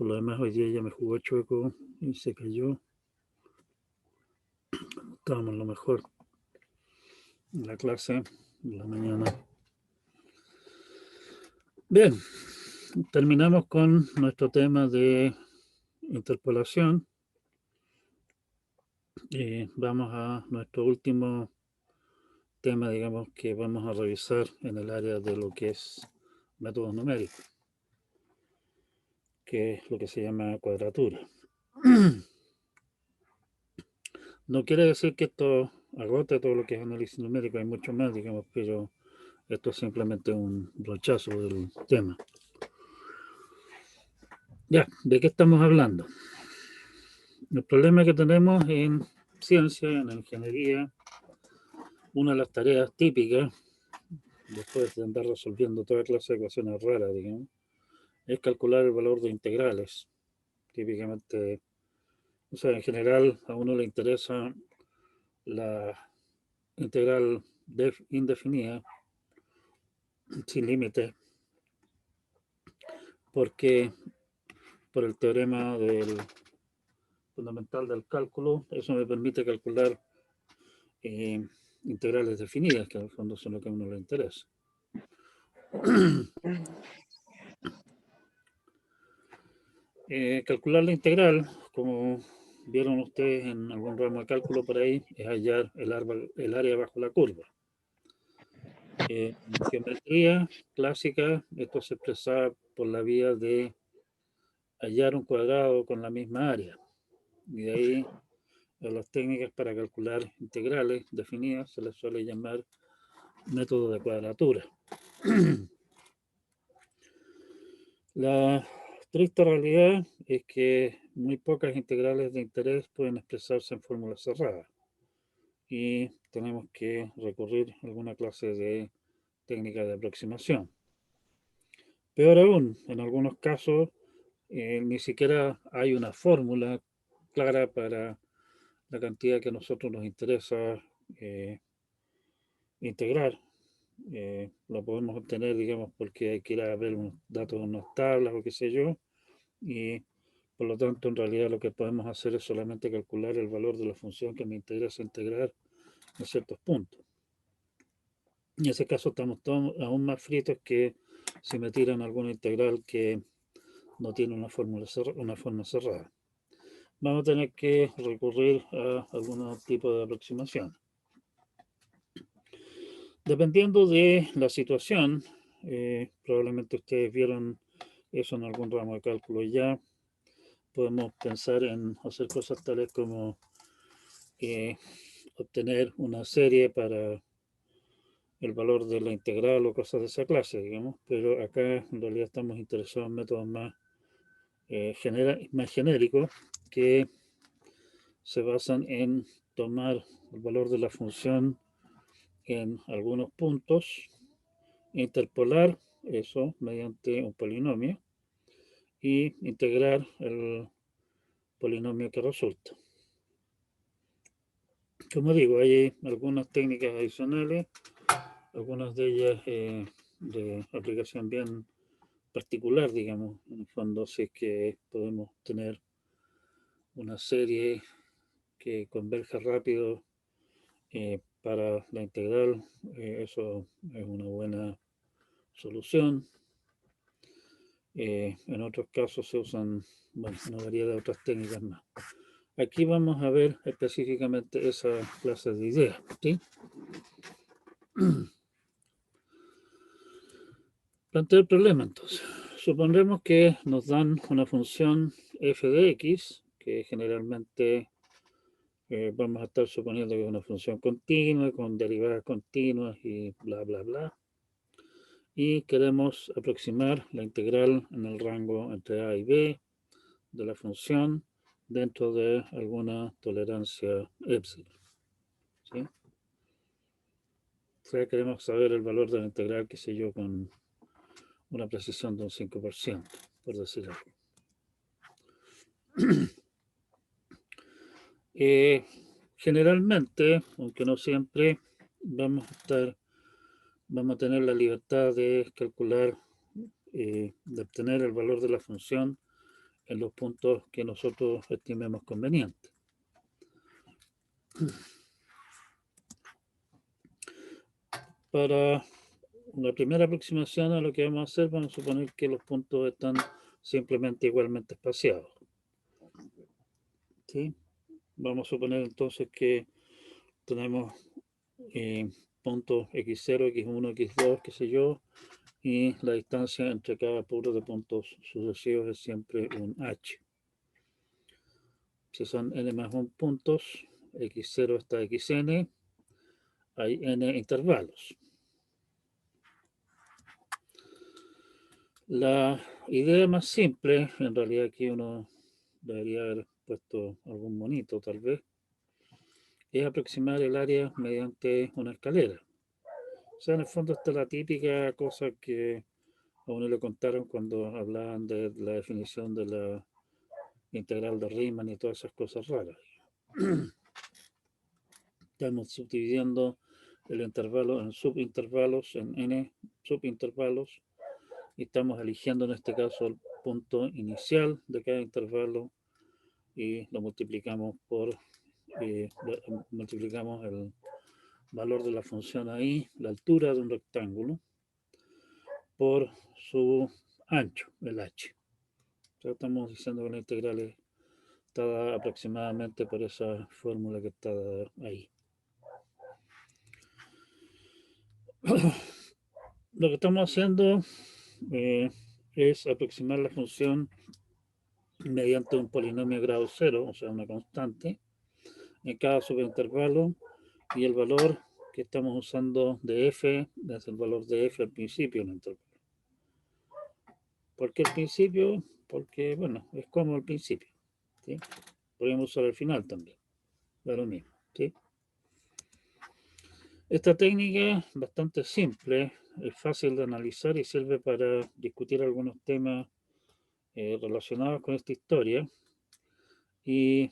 Por lo demás, hoy día ya me jugó chueco y se cayó. Estábamos lo mejor en la clase de la mañana. Bien, terminamos con nuestro tema de interpolación. Vamos a nuestro último tema, digamos, que vamos a revisar en el área de lo que es métodos numéricos, que es lo que se llama cuadratura. No quiere decir que esto agote todo lo que es análisis numérico, hay mucho más, digamos, pero esto es simplemente un brochazo del tema. Ya, ¿de qué estamos hablando? El problema que tenemos en ciencia, en la ingeniería, una de las tareas típicas, después de andar resolviendo toda clase de ecuaciones raras, digamos, es calcular el valor de integrales. Típicamente, o sea, en general a uno le interesa la integral indefinida, sin límite, porque por el teorema del fundamental del cálculo, eso me permite calcular integrales definidas, que en el fondo son lo que a uno le interesa. Calcular la integral, como vieron ustedes en algún ramo de cálculo por ahí, es hallar el área bajo la curva. En geometría clásica, esto se expresa por la vía de hallar un cuadrado con la misma área. Y de ahí a las técnicas para calcular integrales definidas se les suele llamar método de cuadratura. La triste realidad es que muy pocas integrales de interés pueden expresarse en fórmulas cerradas y tenemos que recurrir a alguna clase de técnica de aproximación. Peor aún, en algunos casos ni siquiera hay una fórmula clara para la cantidad que a nosotros nos interesa integrar. Lo podemos obtener, digamos, porque hay que ir a ver unos datos de unas tablas o qué sé yo, y por lo tanto, en realidad lo que podemos hacer es solamente calcular el valor de la función que me interesa integrar en ciertos puntos. En ese caso estamos aún más fritos que si me tiran alguna integral que no tiene una forma cerrada. Vamos a tener que recurrir a algún tipo de aproximación. Dependiendo de la situación, probablemente ustedes vieron eso en algún ramo de cálculo ya, podemos pensar en hacer cosas tales como obtener una serie para el valor de la integral o cosas de esa clase, digamos, pero acá en realidad estamos interesados en métodos más, más genéricos que se basan en tomar el valor de la función en algunos puntos, interpolar eso mediante un polinomio y integrar el polinomio que resulta. Como digo, hay algunas técnicas adicionales, algunas de ellas de aplicación bien particular, digamos, en el fondo, si es que podemos tener una serie que converja rápido para la integral, eso es una buena solución. En otros casos se usan, bueno, una variedad de otras técnicas más. Aquí vamos a ver específicamente esa clase de ideas, ¿sí? Planteo el problema entonces. Supondremos que nos dan una función f de x, que generalmente vamos a estar suponiendo que es una función continua, con derivadas continuas y bla, bla, bla. Y queremos aproximar la integral en el rango entre a y b de la función dentro de alguna tolerancia epsilon. ¿Sí? O sea, queremos saber el valor de la integral, qué sé yo, con una precisión de un 5%, por decir algo. Generalmente, aunque no siempre, vamos a tener la libertad de calcular, de obtener el valor de la función en los puntos que nosotros estimemos convenientes. Para la primera aproximación a lo que vamos a hacer, vamos a suponer que los puntos están simplemente igualmente espaciados. ¿Sí? Vamos a suponer entonces que tenemos puntos x0, x1, x2, qué sé yo, y la distancia entre cada puro de puntos sucesivos es siempre un h. Si son n más 1 puntos, x0 hasta xn, hay n intervalos. La idea más simple, en realidad aquí uno debería haber puesto algún monito tal vez, es aproximar el área mediante una escalera. O sea, en el fondo está la típica cosa que a uno le contaron cuando hablaban de la definición de la integral de Riemann y todas esas cosas raras. Estamos subdividiendo el intervalo en subintervalos, en n subintervalos, y estamos eligiendo en este caso el punto inicial de cada intervalo y lo multiplicamos por multiplicamos el valor de la función ahí, la altura de un rectángulo, por su ancho, el h. O sea, estamos diciendo que la integral está dada aproximadamente por esa fórmula que está ahí. Lo que estamos haciendo es aproximar la función mediante un polinomio grado cero, o sea, una constante, en cada subintervalo, y el valor que estamos usando de f es el valor de f al principio del intervalo. ¿Por qué el principio? Porque, bueno, es como el principio. ¿Sí? Podríamos usar el final también, da lo mismo. ¿Sí? Esta técnica es bastante simple, es fácil de analizar y sirve para discutir algunos temas relacionados con esta historia. Y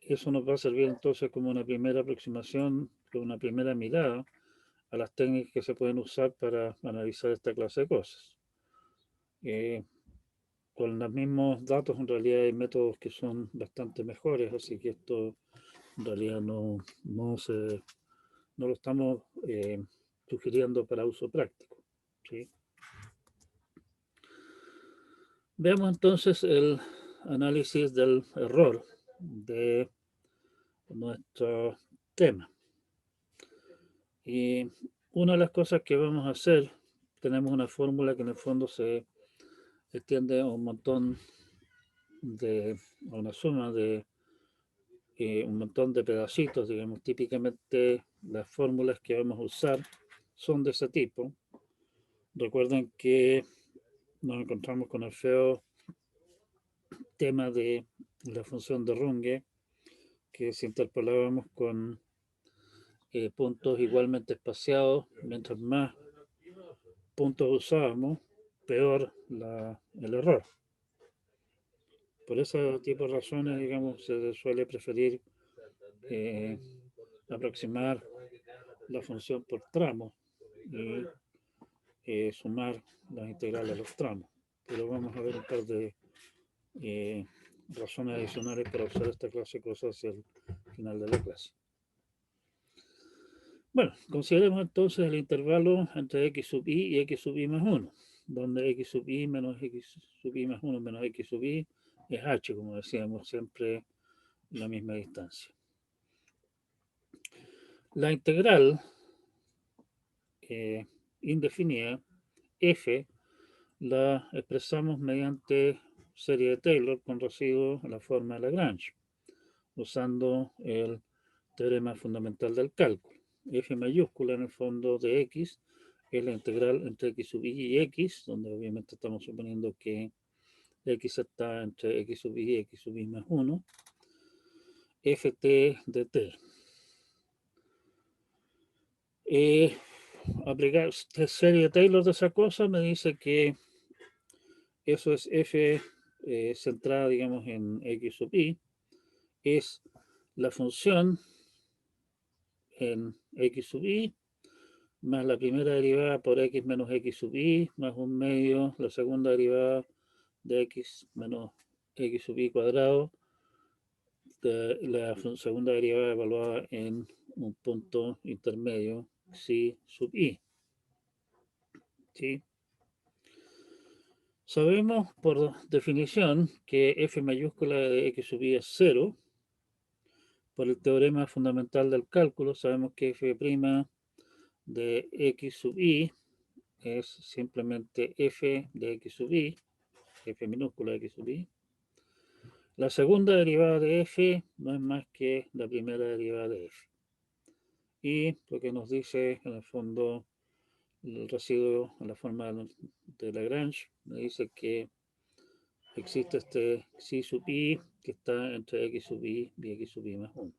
eso nos va a servir entonces como una primera aproximación, como una primera mirada a las técnicas que se pueden usar para analizar esta clase de cosas. Con los mismos datos en realidad hay métodos que son bastante mejores, así que esto en realidad no lo estamos sugiriendo para uso práctico. ¿Sí? Veamos entonces el análisis del error de nuestro tema. Y una de las cosas que vamos a hacer, tenemos una fórmula que en el fondo se extiende a un montón a una suma de un montón de pedacitos, digamos. Típicamente las fórmulas que vamos a usar son de ese tipo. Recuerden que nos encontramos con el feo tema de la función de Runge, que si interpolábamos con puntos igualmente espaciados, mientras más puntos usábamos, peor el error. Por ese tipo de razones, digamos, se suele preferir aproximar la función por tramos y sumar las integrales a los tramos. Pero vamos a ver un par de razones adicionales para usar esta clase de cosas hacia el final de la clase. Bueno, consideremos entonces el intervalo entre x sub i y x sub i más 1, donde x sub i menos x sub i más 1 menos x sub i es h, como decíamos, siempre la misma distancia. La integral indefinida, f, la expresamos mediante serie de Taylor con residuo en la forma de Lagrange, usando el teorema fundamental del cálculo. F mayúscula en el fondo de x es la integral entre x sub i y x, donde obviamente estamos suponiendo que x está entre x sub i y x sub i más 1, ft de t. Aplicar serie de Taylor de esa cosa me dice que eso es f centrada, digamos, en x sub i, es la función en x sub i más la primera derivada por x menos x sub i más un medio, la segunda derivada de x menos x sub i cuadrado, la segunda derivada evaluada en un punto intermedio xi sub i. ¿Sí? Sabemos por definición que f mayúscula de x sub i es 0. Por el teorema fundamental del cálculo sabemos que f' de x sub i es simplemente f de x sub i, f minúscula de x sub i. La segunda derivada de f no es más que la primera derivada de f. Y lo que nos dice en el fondo el residuo en la forma de Lagrange, me dice que existe este xi sub i que está entre x sub i y x sub i más 1.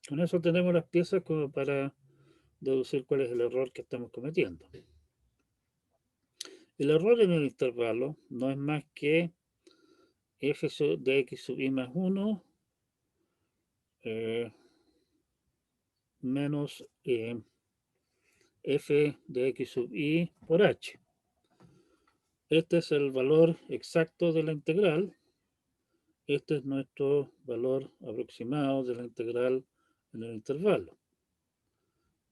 Con eso tenemos las piezas como para deducir cuál es el error que estamos cometiendo. El error en el intervalo no es más que f de x sub i más 1 menos f de x sub i por h. Este es el valor exacto de la integral. Este es nuestro valor aproximado de la integral en el intervalo.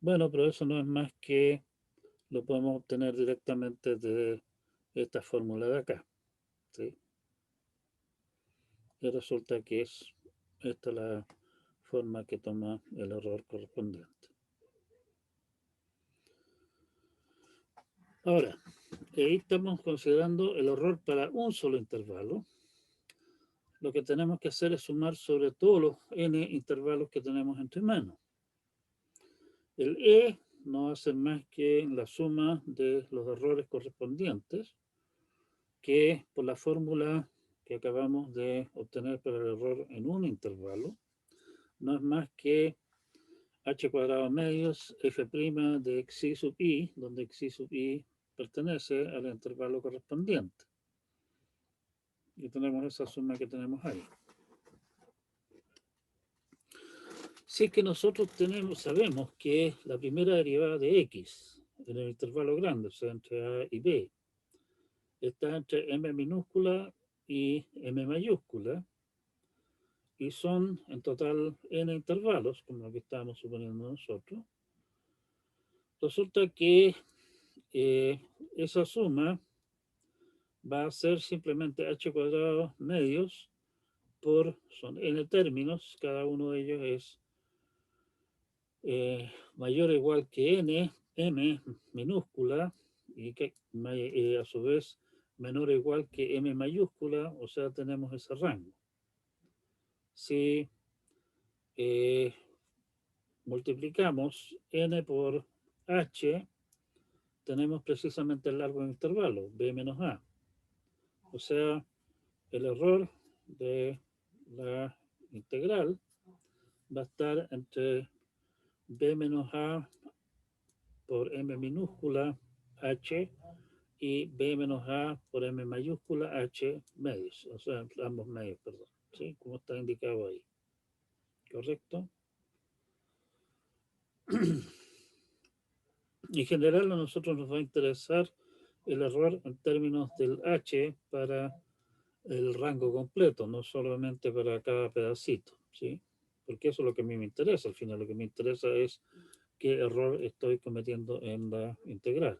Bueno, pero eso no es más que lo podemos obtener directamente de esta fórmula de acá. ¿Sí? Y resulta que es esta la forma que toma el error correspondiente. Ahora, ahí estamos considerando el error para un solo intervalo. Lo que tenemos que hacer es sumar sobre todos los n intervalos que tenemos entre manos. El e no hace más que la suma de los errores correspondientes, que por la fórmula que acabamos de obtener para el error en un intervalo, no es más que h cuadrado medios f' de xi sub i, donde xi sub i pertenece al intervalo correspondiente. Y tenemos esa suma que tenemos ahí. Si es que nosotros sabemos que la primera derivada de x en el intervalo grande, o sea, entre a y b, está entre m minúscula y m mayúscula, y son en total n intervalos, como lo que estábamos suponiendo nosotros, resulta que esa suma va a ser simplemente h cuadrado medios por, son n términos, cada uno de ellos es mayor o igual que n, m minúscula, y que a su vez menor o igual que m mayúscula, o sea, tenemos ese rango. Si multiplicamos n por h, tenemos precisamente el largo del intervalo, b menos a. O sea, el error de la integral va a estar entre b menos a por m minúscula h y b menos a por m mayúscula h medios, o sea, ambos medios, perdón, ¿sí? Como está indicado ahí. ¿Correcto? En general a nosotros nos va a interesar el error en términos del h para el rango completo, no solamente para cada pedacito, ¿sí? Porque eso es lo que a mí me interesa. Al final lo que me interesa es qué error estoy cometiendo en la integral.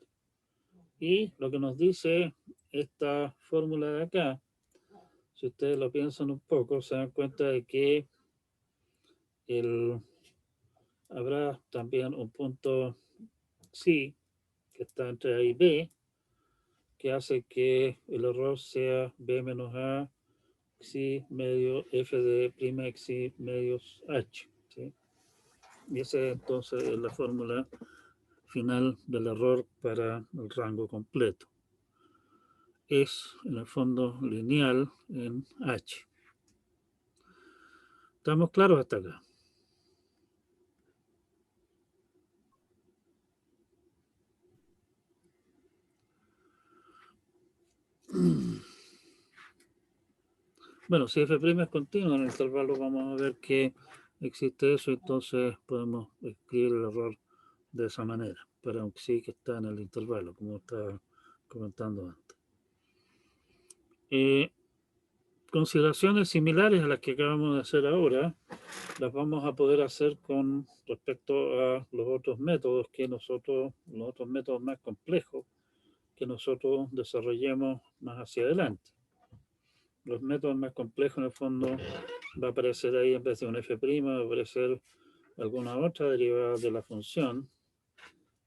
Y lo que nos dice esta fórmula de acá, si ustedes lo piensan un poco, se dan cuenta de que habrá también un punto sí, que está entre A y B, que hace que el error sea B menos A xi medio f de prima xi medios h. ¿Sí? Y esa entonces es la fórmula final del error para el rango completo. Es en el fondo lineal en h. ¿Estamos claros hasta acá? Bueno, si f' es continuo en el intervalo, vamos a ver que existe eso, entonces podemos escribir el error de esa manera, para un xi que está en el intervalo, como estaba comentando antes. consideraciones similares a las que acabamos de hacer ahora, las vamos a poder hacer con respecto a los otros métodos los otros métodos más complejos que nosotros desarrollemos más hacia adelante. Los métodos más complejos, en el fondo, va a aparecer ahí en vez de un f', va a aparecer alguna otra derivada de la función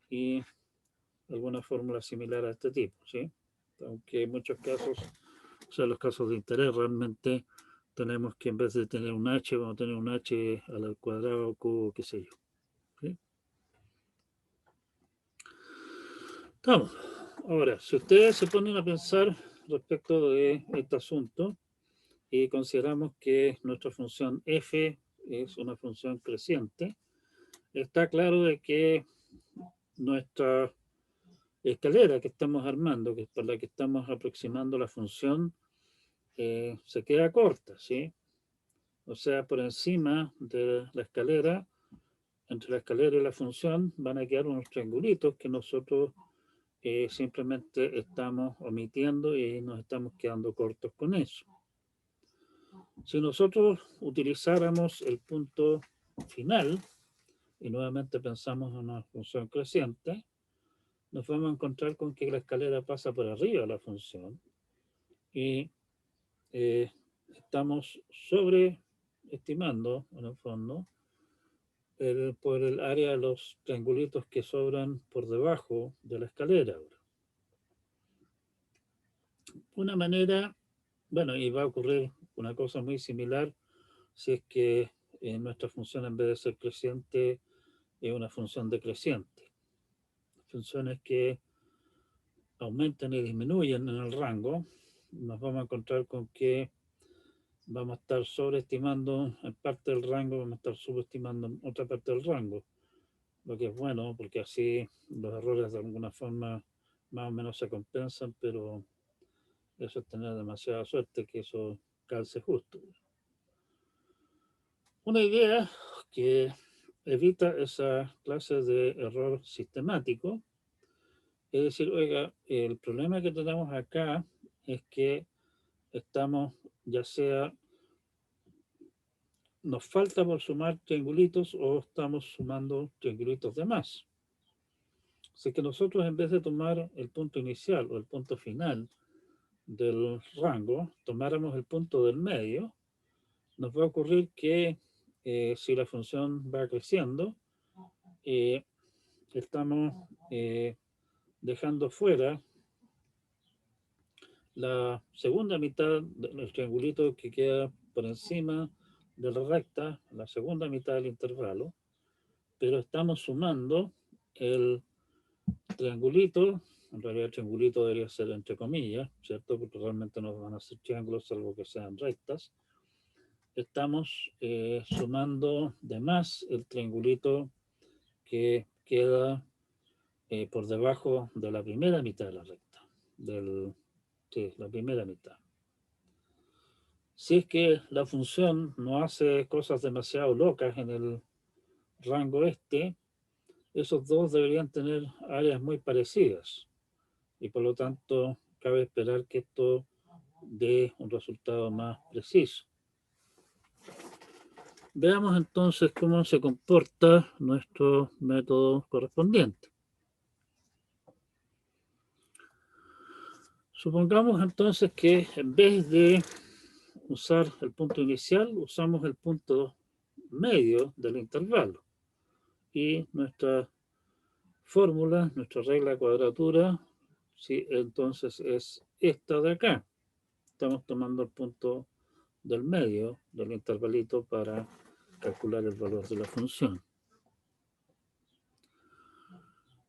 y alguna fórmula similar a este tipo, ¿sí? Aunque en muchos casos, o sea, los casos de interés, realmente tenemos que en vez de tener un h, vamos a tener un h al cuadrado, cubo, qué sé yo. ¿Sí? Estamos. Ahora, si ustedes se ponen a pensar respecto de este asunto y consideramos que nuestra función f es una función creciente, está claro de que nuestra escalera que estamos armando, que es por la que estamos aproximando la función, se queda corta, ¿sí? O sea, por encima de la escalera, entre la escalera y la función, van a quedar unos triangulitos que nosotros simplemente estamos omitiendo y nos estamos quedando cortos con eso. Si nosotros utilizáramos el punto final, y nuevamente pensamos en una función creciente, nos vamos a encontrar con que la escalera pasa por arriba de la función y estamos sobreestimando, en el fondo, por el área de los triangulitos que sobran por debajo de la escalera. Una manera, bueno, y va a ocurrir una cosa muy similar si es que nuestra función en vez de ser creciente es una función decreciente. Funciones que aumentan y disminuyen en el rango, nos vamos a encontrar con que vamos a estar sobreestimando en parte del rango, vamos a estar subestimando en otra parte del rango, lo que es bueno porque así los errores de alguna forma más o menos se compensan, pero eso es tener demasiada suerte que eso calce justo. Una idea que evita esa clase de error sistemático es decir, oiga, el problema que tenemos acá es que estamos, ya sea, nos falta por sumar triangulitos o estamos sumando triangulitos de más. Así que nosotros en vez de tomar el punto inicial o el punto final del rango, tomáramos el punto del medio, nos va a ocurrir que si la función va creciendo, estamos dejando fuera la segunda mitad del triangulito que queda por encima de la recta, la segunda mitad del intervalo, pero estamos sumando el triangulito, en realidad el triangulito debería ser entre comillas, ¿cierto? Porque realmente no van a ser triángulos salvo que sean rectas. Estamos sumando de más el triangulito que queda por debajo de la primera mitad de la recta, sí, la primera mitad. Si es que la función no hace cosas demasiado locas en el rango este, esos dos deberían tener áreas muy parecidas y por lo tanto cabe esperar que esto dé un resultado más preciso. Veamos entonces cómo se comporta nuestro método correspondiente. Supongamos entonces que en vez de usar el punto inicial, usamos el punto medio del intervalo. Y nuestra fórmula, nuestra regla de cuadratura, sí, entonces es esta de acá. Estamos tomando el punto del medio del intervalito para calcular el valor de la función.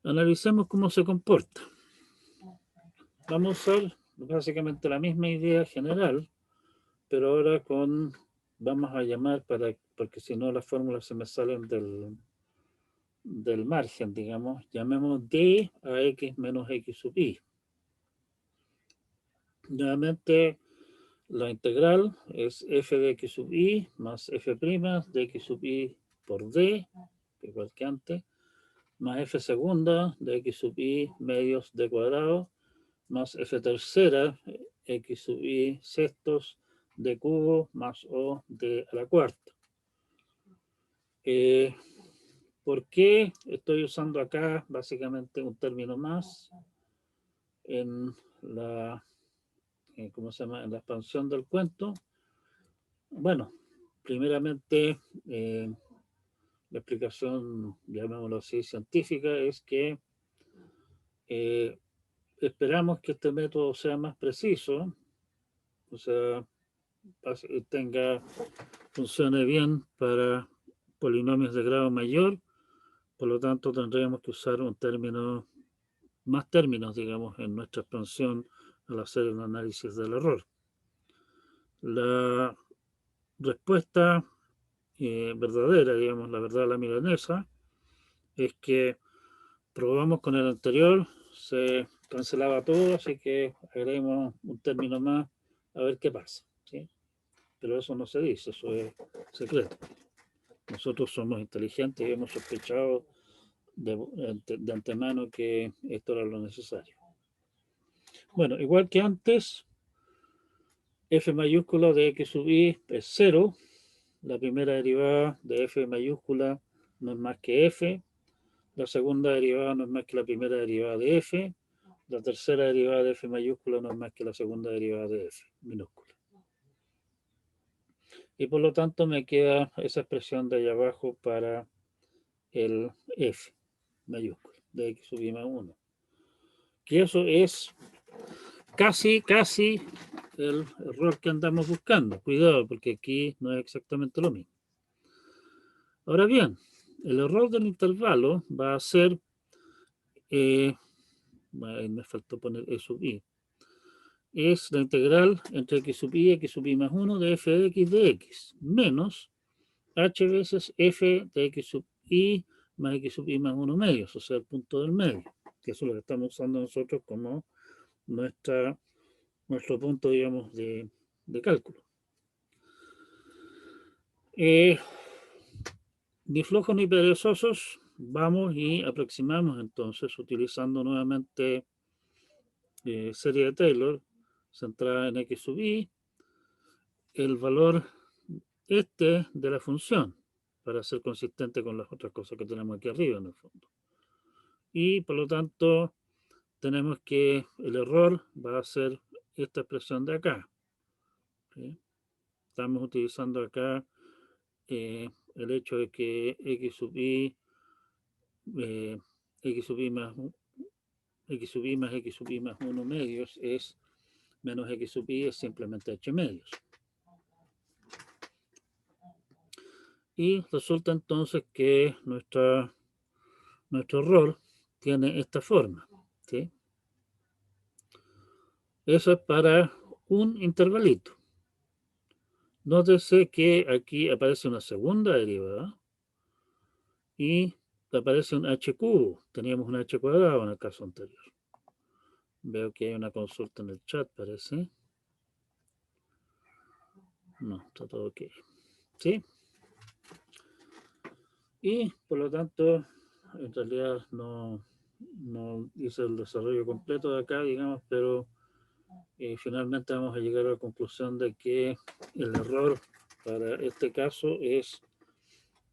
Analicemos cómo se comporta. Vamos a usar básicamente la misma idea general, pero ahora vamos a llamar porque si no las fórmulas se me salen del margen, digamos, llamemos d a x menos x sub i. Nuevamente, la integral es f de x sub i más f' de x sub i por d, igual que antes, más f segunda de x sub i medios d cuadrado, más f tercera x sub i sextos d cubo más o d a la cuarta. ¿Por qué estoy usando acá básicamente un término más en la, ¿cómo se llama? En la expansión del cuento? Bueno, primeramente, la explicación, llamémoslo así, científica, es que eh, esperamos que este método sea más preciso, o sea, funcione bien para polinomios de grado mayor, por lo tanto tendríamos que usar un término, más términos, digamos, en nuestra expansión al hacer un análisis del error. La respuesta verdadera, digamos, la verdad de la milanesa, es que probamos con el anterior, se cancelaba todo, así que agreguemos un término más a ver qué pasa, ¿sí? Pero eso no se dice, eso es secreto. Nosotros somos inteligentes y hemos sospechado de antemano que esto era lo necesario. Bueno, igual que antes, f mayúscula de x sub i es 0. La primera derivada de f mayúscula no es más que f. La segunda derivada no es más que la primera derivada de f. La tercera derivada de f mayúscula no es más que la segunda derivada de f minúscula. Y por lo tanto me queda esa expresión de allá abajo para el f mayúscula de x sub i más 1. Que eso es casi el error que andamos buscando. Cuidado, porque aquí no es exactamente lo mismo. Ahora bien, el error del intervalo va a ser, me faltó poner e sub i, es la integral entre x sub i más 1 de f de x menos h veces f de x sub i más x sub i más 1 medios, o sea, el punto del medio, que eso es lo que estamos usando nosotros como nuestro punto, digamos, de cálculo. Ni flojos ni perezosos, vamos y aproximamos entonces, utilizando nuevamente serie de Taylor, centrada en x sub i, el valor de la función, para ser consistente con las otras cosas que tenemos aquí arriba en el fondo. Y por lo tanto, tenemos que el error va a ser esta expresión de acá. ¿Sí? Estamos utilizando acá el hecho de que x sub i x sub i más x sub i más x sub i más 1 medios es menos x sub i es simplemente h medios. Y resulta entonces que nuestro error tiene esta forma, ¿sí? Eso es para un intervalito. Nótese que aquí aparece una segunda derivada y aparece un h cubo. Teníamos un h cuadrado en el caso anterior. Veo que hay una consulta en el chat, parece. No, está todo ok. ¿Sí? Y por lo tanto, en realidad no hice el desarrollo completo de acá, digamos, pero finalmente vamos a llegar a la conclusión de que el error para este caso es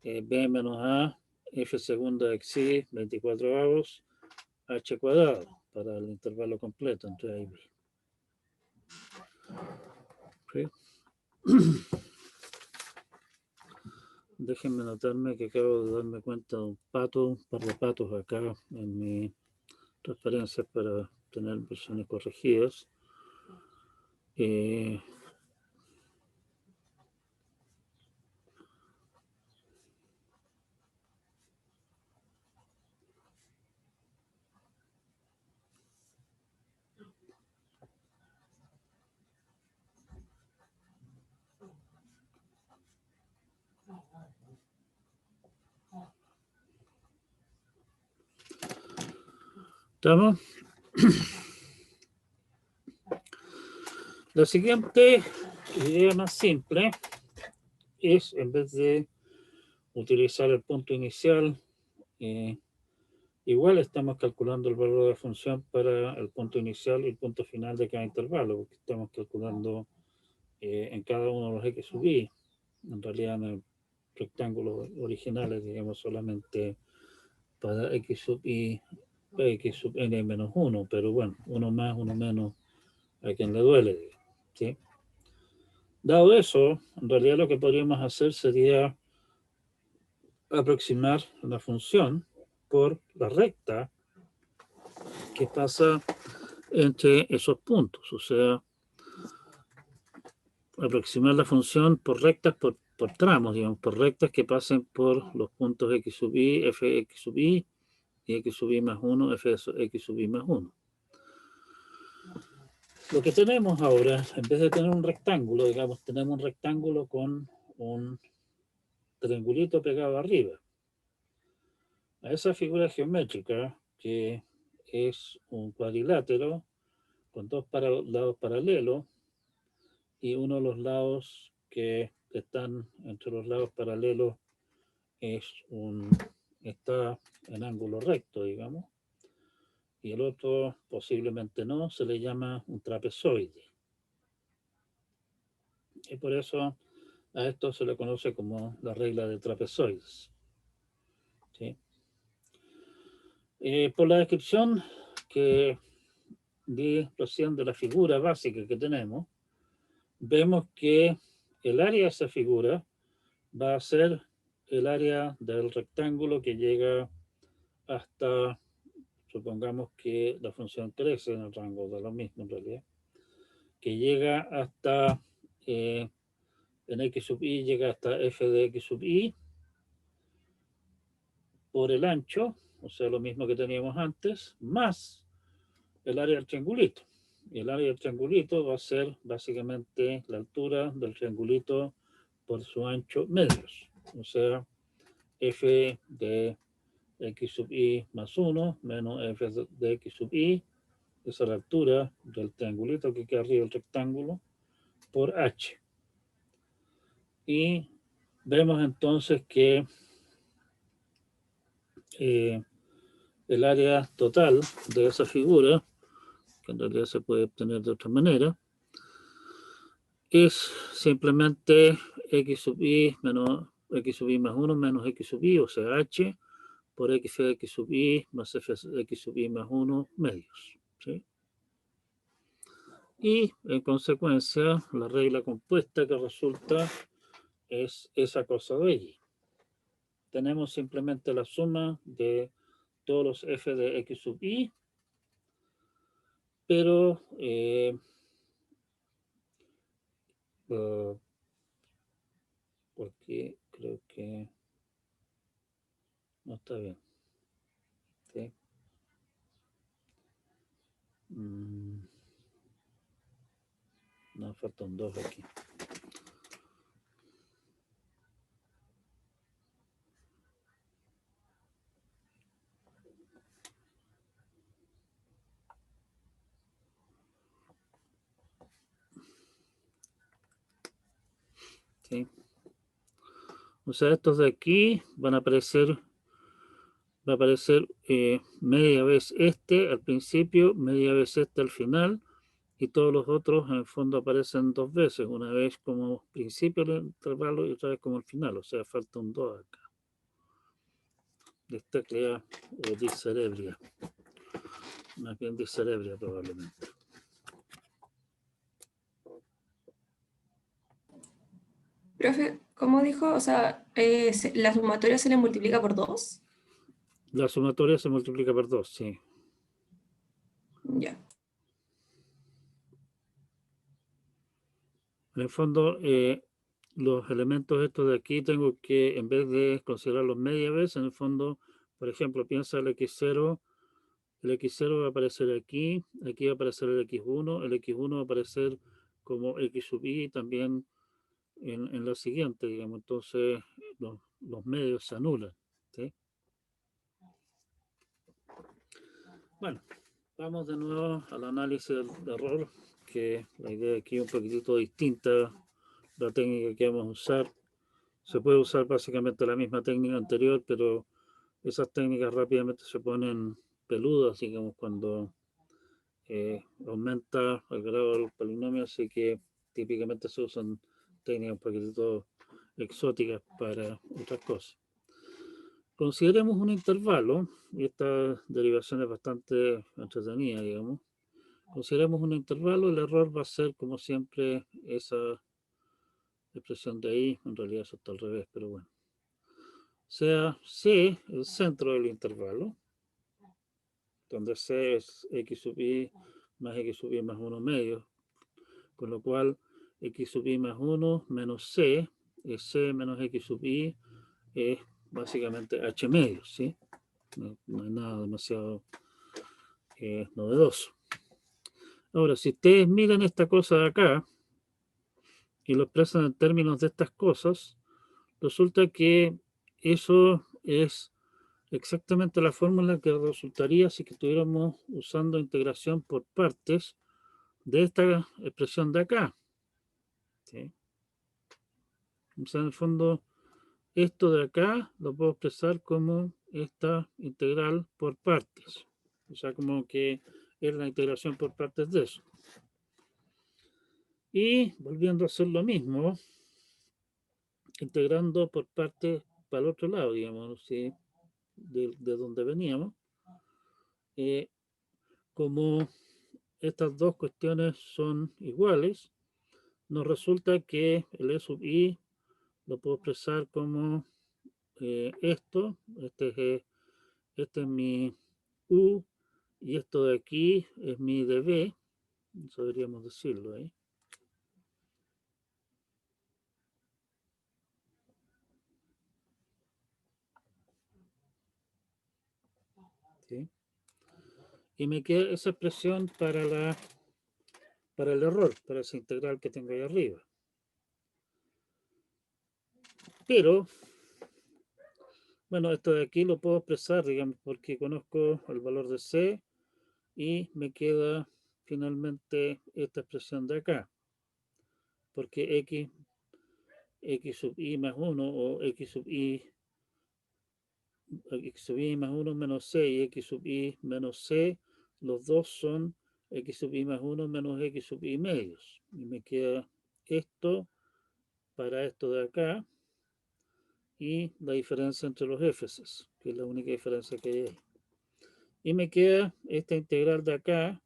b menos a f segunda de xi 24 avos h cuadrado para el intervalo completo entre a y b. ¿Sí? Déjenme notarme que acabo de darme cuenta de un par de patos acá en mi transparencias para tener versiones corregidas. ¿Estamos? La siguiente idea más simple es, en vez de utilizar el punto inicial, igual estamos calculando el valor de la función para el punto inicial y el punto final de cada intervalo, porque estamos calculando en cada uno de los x sub i. En realidad en el rectángulo original, digamos, solamente para x sub i, x sub n menos 1, pero bueno, uno más, uno menos, a quien le duele, ¿sí? Dado eso, en realidad lo que podríamos hacer sería aproximar la función por la recta que pasa entre esos puntos, o sea, aproximar la función por rectas, por tramos, digamos, por rectas que pasen por los puntos x sub i, f x sub i y x sub i más 1, f x sub i más 1. Lo que tenemos ahora, en vez de tener un rectángulo, digamos, tenemos un rectángulo con un triangulito pegado arriba. A esa figura geométrica, que es un cuadrilátero con dos lados paralelos, y uno de los lados que están entre los lados paralelos está en ángulo recto, digamos, y el otro posiblemente no, se le llama un trapezoide. Y por eso a esto se le conoce como la regla de trapezoides. ¿Sí? Por la descripción que di recién de la figura básica que tenemos, vemos que el área de esa figura va a ser el área del rectángulo que llega hasta, supongamos que la función crece en el rango de lo mismo en realidad, que llega hasta, en x sub i llega hasta f de x sub i por el ancho, o sea, lo mismo que teníamos antes, más el área del triangulito. Y el área del triangulito va a ser básicamente la altura del triangulito por su ancho medios, o sea, f de x sub i más 1 menos f de x sub i, esa es la altura del triangulito que queda arriba del rectángulo, por h. Y vemos entonces que el área total de esa figura, que en realidad se puede obtener de otra manera, es simplemente x sub i menos x sub i más 1 menos x sub i, o sea, h, por x de x sub i más f de x sub i más 1 medios. ¿Sí? Y en consecuencia, la regla compuesta que resulta es esa cosa de allí. Tenemos simplemente la suma de todos los f de x sub i, pero porque creo que no está bien. ¿Sí? No, falta un 2 aquí. ¿Sí? O sea, estos de aquí van a aparecer, va a aparecer media vez este al principio, media vez este al final, y todos los otros en el fondo aparecen dos veces, una vez como principio del intervalo y otra vez como el final, o sea, falta un 2 acá. Distaclea o discerebria, más bien discerebria probablemente. Profe, ¿cómo dijo? O sea, ¿la sumatoria se le multiplica por 2? La sumatoria se multiplica por 2, sí. Ya. En el fondo, los elementos estos de aquí tengo que, en vez de considerarlos media vez, en el fondo, por ejemplo, piensa el x0 va a aparecer aquí, aquí va a aparecer el x1 va a aparecer como x sub i también en la siguiente, digamos, entonces los medios se anulan, ¿sí? Bueno, vamos de nuevo al análisis del error, que la idea aquí es un poquitito distinta, la técnica que vamos a usar. Se puede usar básicamente la misma técnica anterior, pero esas técnicas rápidamente se ponen peludas, digamos, cuando aumenta el grado del polinomio, así que típicamente se usan técnicas un poquitito exóticas para otras cosas. Consideremos un intervalo, y esta derivación es bastante entretenida, digamos. Consideremos un intervalo, el error va a ser, como siempre, esa expresión de ahí, en realidad eso está al revés, pero bueno. Sea C el centro del intervalo, donde C es x sub i más x sub i más 1 medio, con lo cual x sub i más 1 menos C es C menos x sub i, es básicamente h medio, ¿sí? No hay nada demasiado novedoso. Ahora, si ustedes miran esta cosa de acá y lo expresan en términos de estas cosas, resulta que eso es exactamente la fórmula que resultaría si que estuviéramos usando integración por partes de esta expresión de acá. ¿Sí? O sea, en el fondo, esto de acá lo puedo expresar como esta integral por partes. O sea, como que es la integración por partes de eso. Y volviendo a hacer lo mismo, integrando por partes para el otro lado, digamos, ¿sí? de donde veníamos, como estas dos cuestiones son iguales, nos resulta que el E sub i lo puedo expresar como esto, este es mi U, y esto de aquí es mi dB, eso deberíamos decirlo ahí. ¿Sí? Y me queda esa expresión para el error, para esa integral que tengo ahí arriba. Pero, bueno, esto de aquí lo puedo expresar, digamos, porque conozco el valor de C y me queda finalmente esta expresión de acá. Porque x sub i más 1 o x sub i más 1 menos c y x sub i menos c, los dos son x sub i más 1 menos x sub i medios. Y me queda esto para esto de acá y la diferencia entre los f's, que es la única diferencia que hay ahí. Y me queda esta integral de acá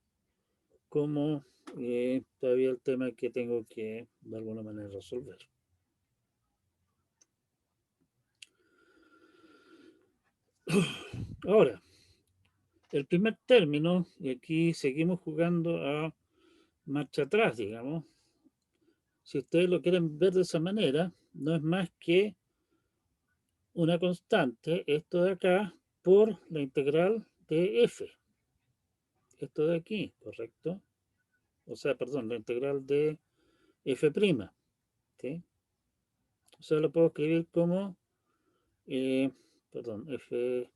como todavía el tema que tengo que de alguna manera resolver. Ahora, el primer término, y aquí seguimos jugando a marcha atrás, digamos. Si ustedes lo quieren ver de esa manera, no es más que una constante, esto de acá, por la integral de f. Esto de aquí, ¿correcto? O sea, perdón, la integral de f'. ¿Sí? O sea, lo puedo escribir como, perdón, f',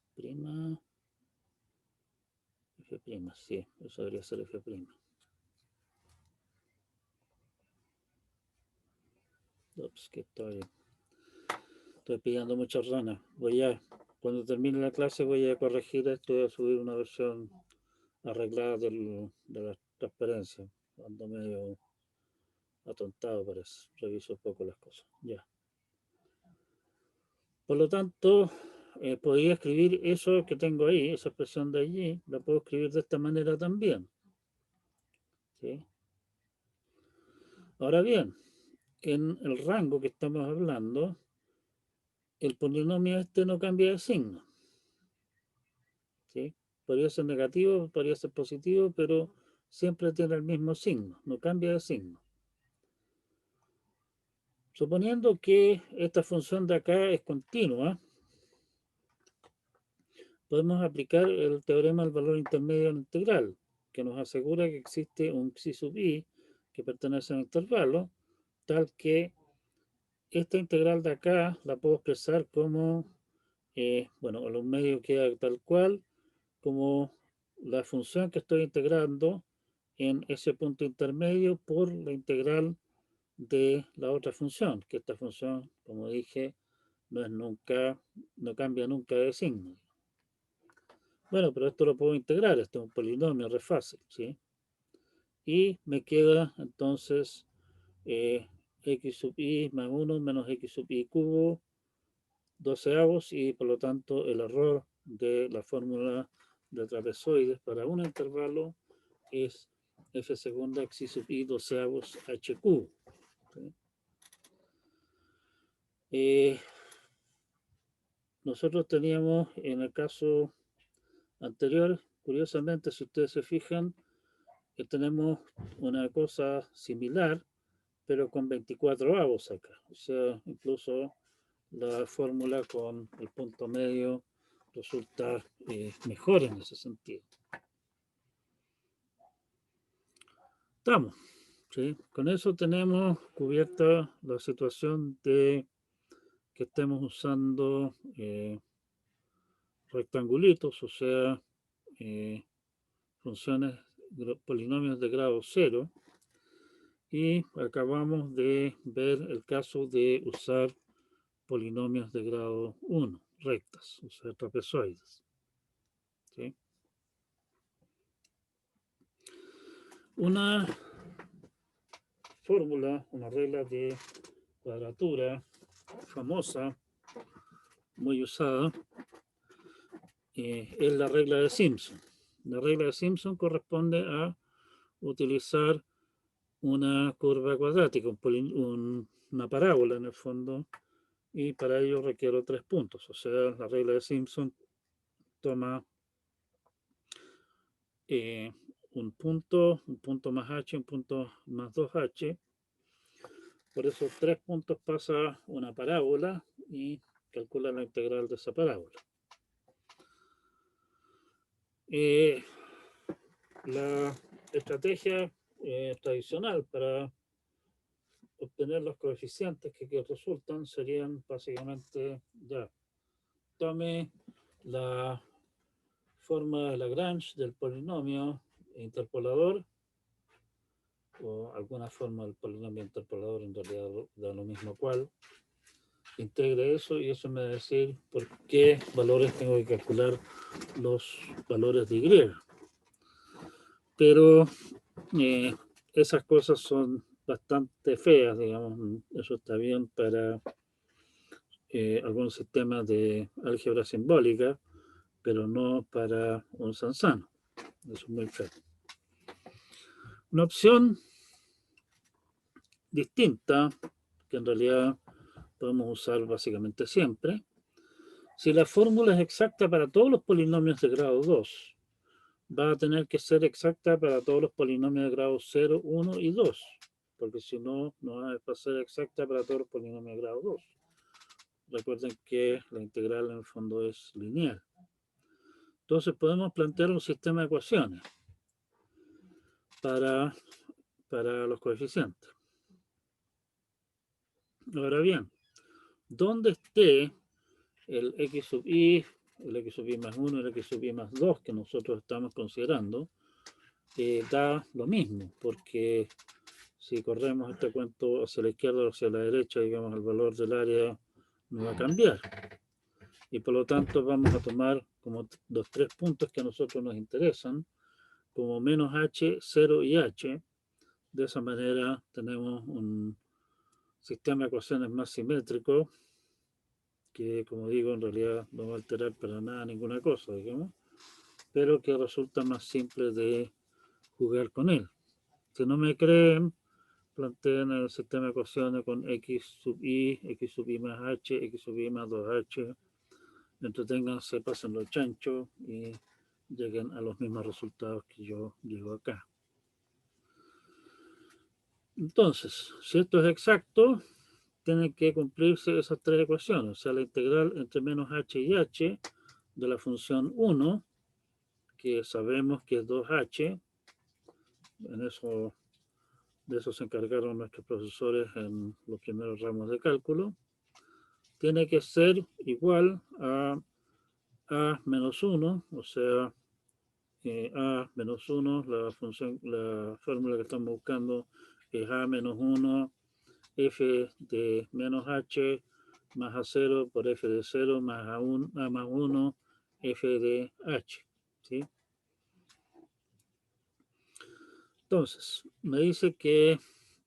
sí, eso debería ser f'. Ups, que estoy pillando muchas ranas. Cuando termine la clase voy a corregir esto y a subir una versión arreglada de la transparencia. Ando medio atontado, parece. Reviso un poco las cosas. Ya. Por lo tanto, podría escribir eso que tengo ahí, esa expresión de allí, la puedo escribir de esta manera también. ¿Sí? Ahora bien, en el rango que estamos hablando, el polinomio este no cambia de signo. ¿Sí? Podría ser negativo, podría ser positivo, pero siempre tiene el mismo signo, no cambia de signo. Suponiendo que esta función de acá es continua, podemos aplicar el teorema del valor intermedio en integral, que nos asegura que existe un psi sub i que pertenece a un intervalo, tal que esta integral de acá la puedo expresar como, bueno, los medios queda tal cual, como la función que estoy integrando en ese punto intermedio por la integral de la otra función, que esta función, como dije, no cambia nunca de signo. Bueno, pero esto lo puedo integrar, esto es un polinomio, re fácil, ¿sí? Y me queda entonces x sub i más 1 menos x sub i cubo 12avos, y por lo tanto el error de la fórmula de trapezoides para un intervalo es f segunda x sub i 12avos h cubo. ¿Sí? Nosotros teníamos en el caso anterior, curiosamente, si ustedes se fijan, tenemos una cosa similar, pero con 24avos acá. O sea, incluso la fórmula con el punto medio resulta mejor en ese sentido. Estamos, ¿sí? Con eso tenemos cubierta la situación de que estemos usando rectangulitos, o sea, funciones, polinomios de grado 0, y acabamos de ver el caso de usar polinomios de grado 1, rectas, o sea, trapezoides. ¿Sí? Una fórmula, una regla de cuadratura famosa, muy usada, es la regla de Simpson. La regla de Simpson corresponde a utilizar una curva cuadrática, una parábola en el fondo, y para ello requiero 3 puntos. O sea, la regla de Simpson toma un punto más h, un punto más 2h. Por esos 3 puntos pasa una parábola y calcula la integral de esa parábola. La estrategia tradicional para obtener los coeficientes que resultan serían básicamente, ya, tome la forma de Lagrange del polinomio interpolador, o alguna forma del polinomio interpolador, en realidad da lo mismo cual, integre eso y eso me va a decir por qué valores tengo que calcular los valores de Y. Pero esas cosas son bastante feas, digamos, eso está bien para algunos sistemas de álgebra simbólica, pero no para un Sansano. Eso es muy feo. Una opción distinta, que en realidad podemos usar básicamente siempre, si la fórmula es exacta para todos los polinomios de grado 2, va a tener que ser exacta para todos los polinomios de grado 0, 1 y 2, porque si no, no va a ser exacta para todos los polinomios de grado 2. Recuerden que la integral en el fondo es lineal. Entonces podemos plantear un sistema de ecuaciones para los coeficientes. Ahora bien, donde esté el x sub i, el x sub i más 1, el x sub i más 2 que nosotros estamos considerando, da lo mismo, porque si corremos este cuento hacia la izquierda o hacia la derecha, digamos, el valor del área no va a cambiar. Y por lo tanto vamos a tomar como los 3 puntos que a nosotros nos interesan, como menos h, 0 y h. De esa manera tenemos un sistema de ecuaciones más simétrico, que como digo, en realidad no va a alterar para nada ninguna cosa, digamos, pero que resulta más simple de jugar con él. Si no me creen, planteen el sistema de ecuaciones con x sub i más h, x sub i más 2h, entreténganse, pasen los chanchos y lleguen a los mismos resultados que yo llego acá. Entonces, si esto es exacto, tienen que cumplirse esas 3 ecuaciones, o sea, la integral entre menos h y h de la función 1, que sabemos que es 2h, de eso se encargaron nuestros profesores en los primeros ramos de cálculo, tiene que ser igual a menos 1, o sea, a menos 1, la fórmula que estamos buscando es a menos 1, f de menos h más a0 por f de 0 más a más 1, f de h. ¿Sí? Entonces, me dice que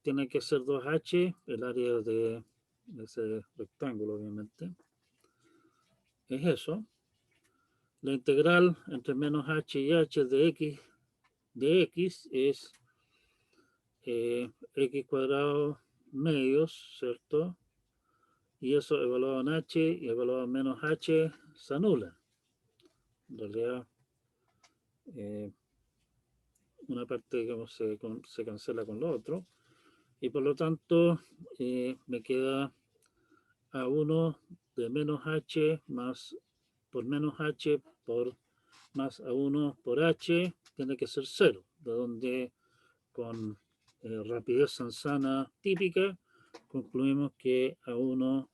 tiene que ser 2h, el área de ese rectángulo, obviamente. Es eso. La integral entre menos h y h de x es x cuadrado medios, ¿cierto? Y eso evaluado en h y evaluado en menos h se anula. En realidad, una parte, digamos, se cancela con lo otro. Y por lo tanto, me queda a1 de menos h más por menos h por más a1 por h tiene que ser 0, de donde con rapidez sansana típica concluimos que a1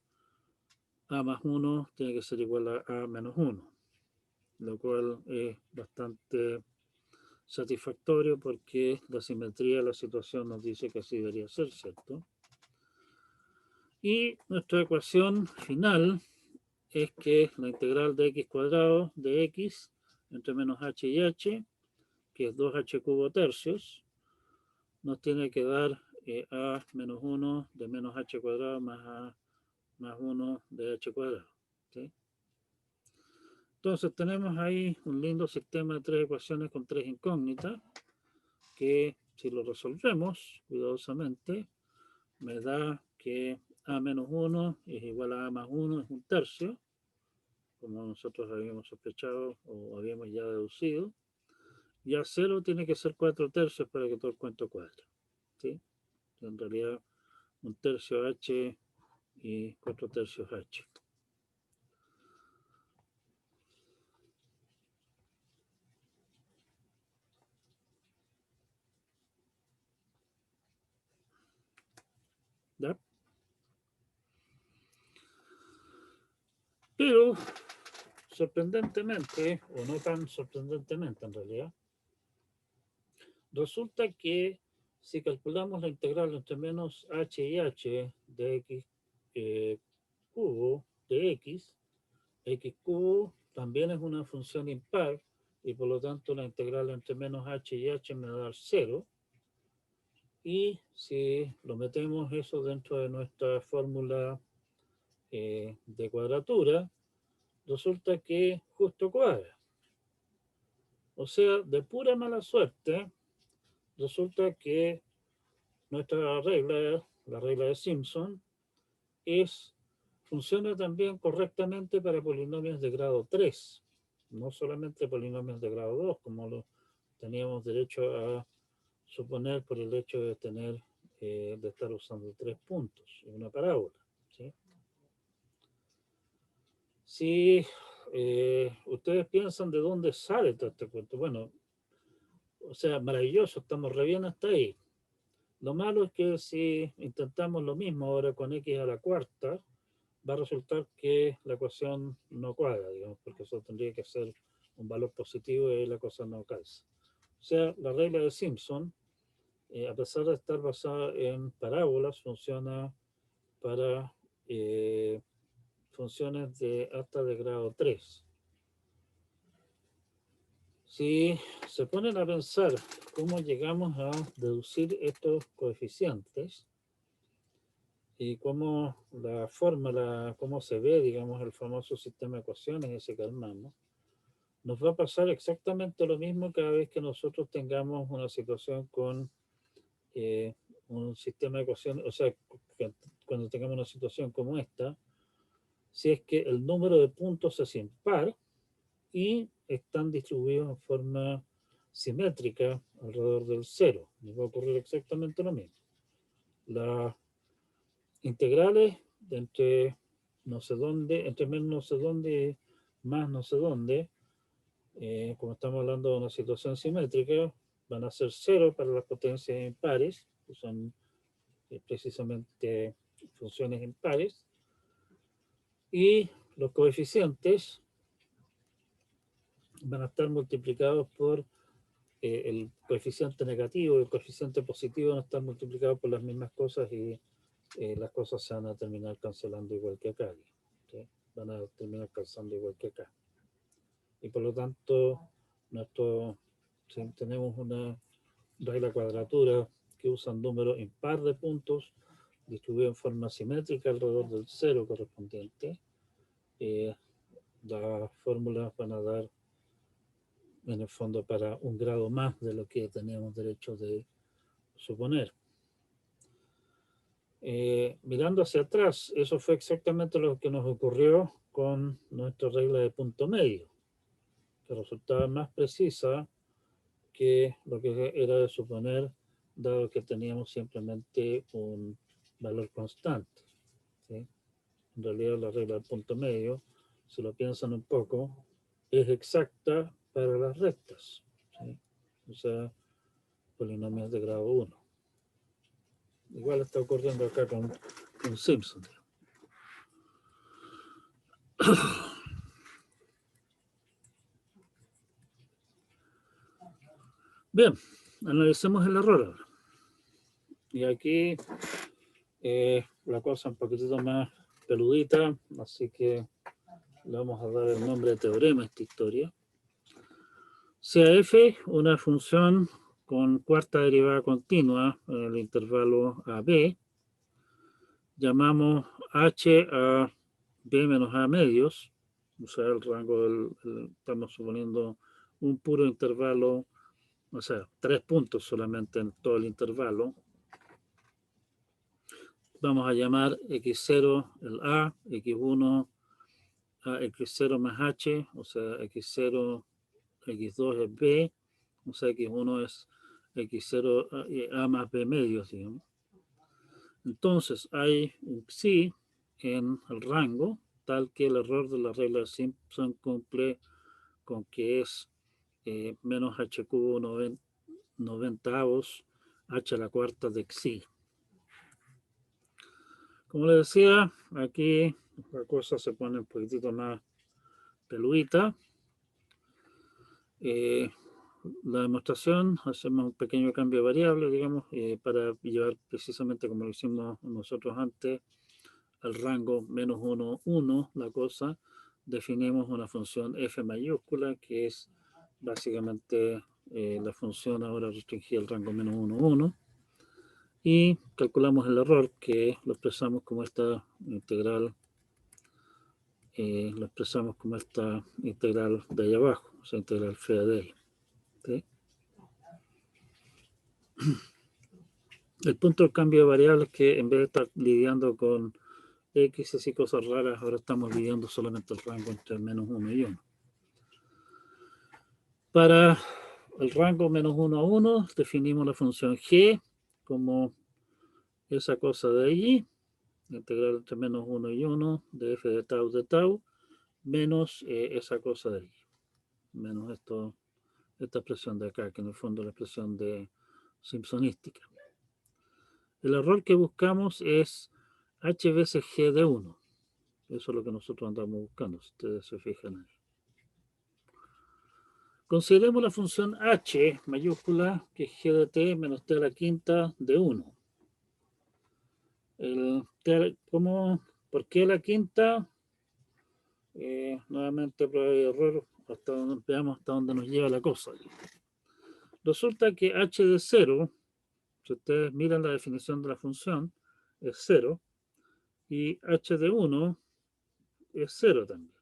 a más 1 tiene que ser igual a menos 1, lo cual es bastante satisfactorio porque la simetría de la situación nos dice que así debería ser, ¿cierto? Y nuestra ecuación final es que la integral de x cuadrado de x entre menos h y h, que es 2h cubo tercios, nos tiene que dar a menos 1 de menos h cuadrado más a más 1 de h cuadrado. ¿Sí? Entonces tenemos ahí un lindo sistema de tres ecuaciones con tres incógnitas que si lo resolvemos cuidadosamente me da que a menos 1 es igual a más 1 es un tercio, como nosotros habíamos sospechado o habíamos ya deducido, y a 0 tiene que ser 4 tercios para que todo el cuento cuadre. ¿Sí? En realidad un tercio h y 4 tercios h. ¿Ya? Pero sorprendentemente, o no tan sorprendentemente en realidad, resulta que si calculamos la integral entre menos h y h de x cubo de x cubo también es una función impar y por lo tanto la integral entre menos h y h me va a dar 0. Y si lo metemos eso dentro de nuestra fórmula de cuadratura, resulta que justo cuadra. O sea, de pura mala suerte, resulta que nuestra regla, la regla de Simpson, funciona también correctamente para polinomios de grado 3, no solamente polinomios de grado 2, como lo teníamos derecho a suponer por el hecho de tener, de estar usando 3 puntos en una parábola. ¿Sí? Si ustedes piensan de dónde sale todo este cuento, bueno, o sea, maravilloso, estamos re bien hasta ahí. Lo malo es que si intentamos lo mismo ahora con x a la cuarta, va a resultar que la ecuación no cuadra, digamos, porque eso tendría que ser un valor positivo y ahí la cosa no calza. O sea, la regla de Simpson, a pesar de estar basada en parábolas, funciona para funciones de hasta de grado 3. Si se ponen a pensar cómo llegamos a deducir estos coeficientes y cómo la fórmula, cómo se ve, digamos, el famoso sistema de ecuaciones ese que armamos, nos va a pasar exactamente lo mismo cada vez que nosotros tengamos una situación con un sistema de ecuaciones, o sea, cuando tengamos una situación como esta, si es que el número de puntos es impar y están distribuidos en forma simétrica alrededor del 0. Nos va a ocurrir exactamente lo mismo. Las integrales de entre no sé dónde, entre menos no sé dónde, más no sé dónde, como estamos hablando de una situación simétrica, van a ser 0 para las potencias impares, que son precisamente funciones impares, y los coeficientes van a estar multiplicados por el coeficiente negativo y el coeficiente positivo van a estar multiplicados por las mismas cosas y las cosas se van a terminar cancelando igual que acá. ¿Sí? Van a terminar calzando igual que acá. Y por lo tanto, si tenemos una regla cuadratura que usan números impar de puntos distribuidos en forma simétrica alrededor del cero correspondiente. Las fórmulas van a dar en el fondo para un grado más de lo que teníamos derecho de suponer. Mirando hacia atrás, eso fue exactamente lo que nos ocurrió con nuestra regla de punto medio, que resultaba más precisa que lo que era de suponer, dado que teníamos simplemente un valor constante, ¿sí? En realidad la regla del punto medio, si lo piensan un poco, es exacta para las rectas, ¿sí? O sea, polinomios de grado 1. Igual está ocurriendo acá con Simpson. Bien, analicemos el error ahora. Y aquí la cosa un poquitito más peludita, así que le vamos a dar el nombre de teorema a esta historia. Sea f una función con cuarta derivada continua en el intervalo AB, llamamos h a b menos a medios, o sea, el rango estamos suponiendo un puro intervalo, o sea, 3 puntos solamente en todo el intervalo. Vamos a llamar x0 el a, x1 a x0 más h, o sea, x0, x2 es b, o sea, x1 es x0 a más b medios, digamos. Entonces, hay un psi en el rango, tal que el error de la regla de Simpson cumple con que es menos h cubo 90avos h a la cuarta de xi. Como les decía, aquí la cosa se pone un poquitito más peludita. La demostración, hacemos un pequeño cambio de variable, digamos, para llevar precisamente como lo hicimos nosotros antes, al rango menos 1, 1, la cosa, definimos una función f mayúscula, que es básicamente la función ahora restringida al rango menos 1, 1, y calculamos el error, que lo expresamos como esta integral, lo expresamos como esta integral de ahí abajo, o sea, integral fea de ahí. ¿Sí? El punto del cambio de variables es que en vez de estar lidiando con x y cosas raras, ahora estamos lidiando solamente el rango entre menos 1 y 1. Para el rango menos 1 a 1, definimos la función g como esa cosa de allí, integral entre menos 1 y 1 de f de tau, menos esa cosa de allí, menos esta expresión de acá, que en el fondo es la expresión de simpsonística. El error que buscamos es h veces g de 1. Eso es lo que nosotros andamos buscando, si ustedes se fijan ahí. Consideremos la función h mayúscula, que es g de t menos t a la quinta de 1. ¿Por qué la quinta? Nuevamente prueba de error, veamos hasta dónde nos lleva la cosa. Resulta que h de 0, si ustedes miran la definición de la función, es 0, y h de 1 es 0 también.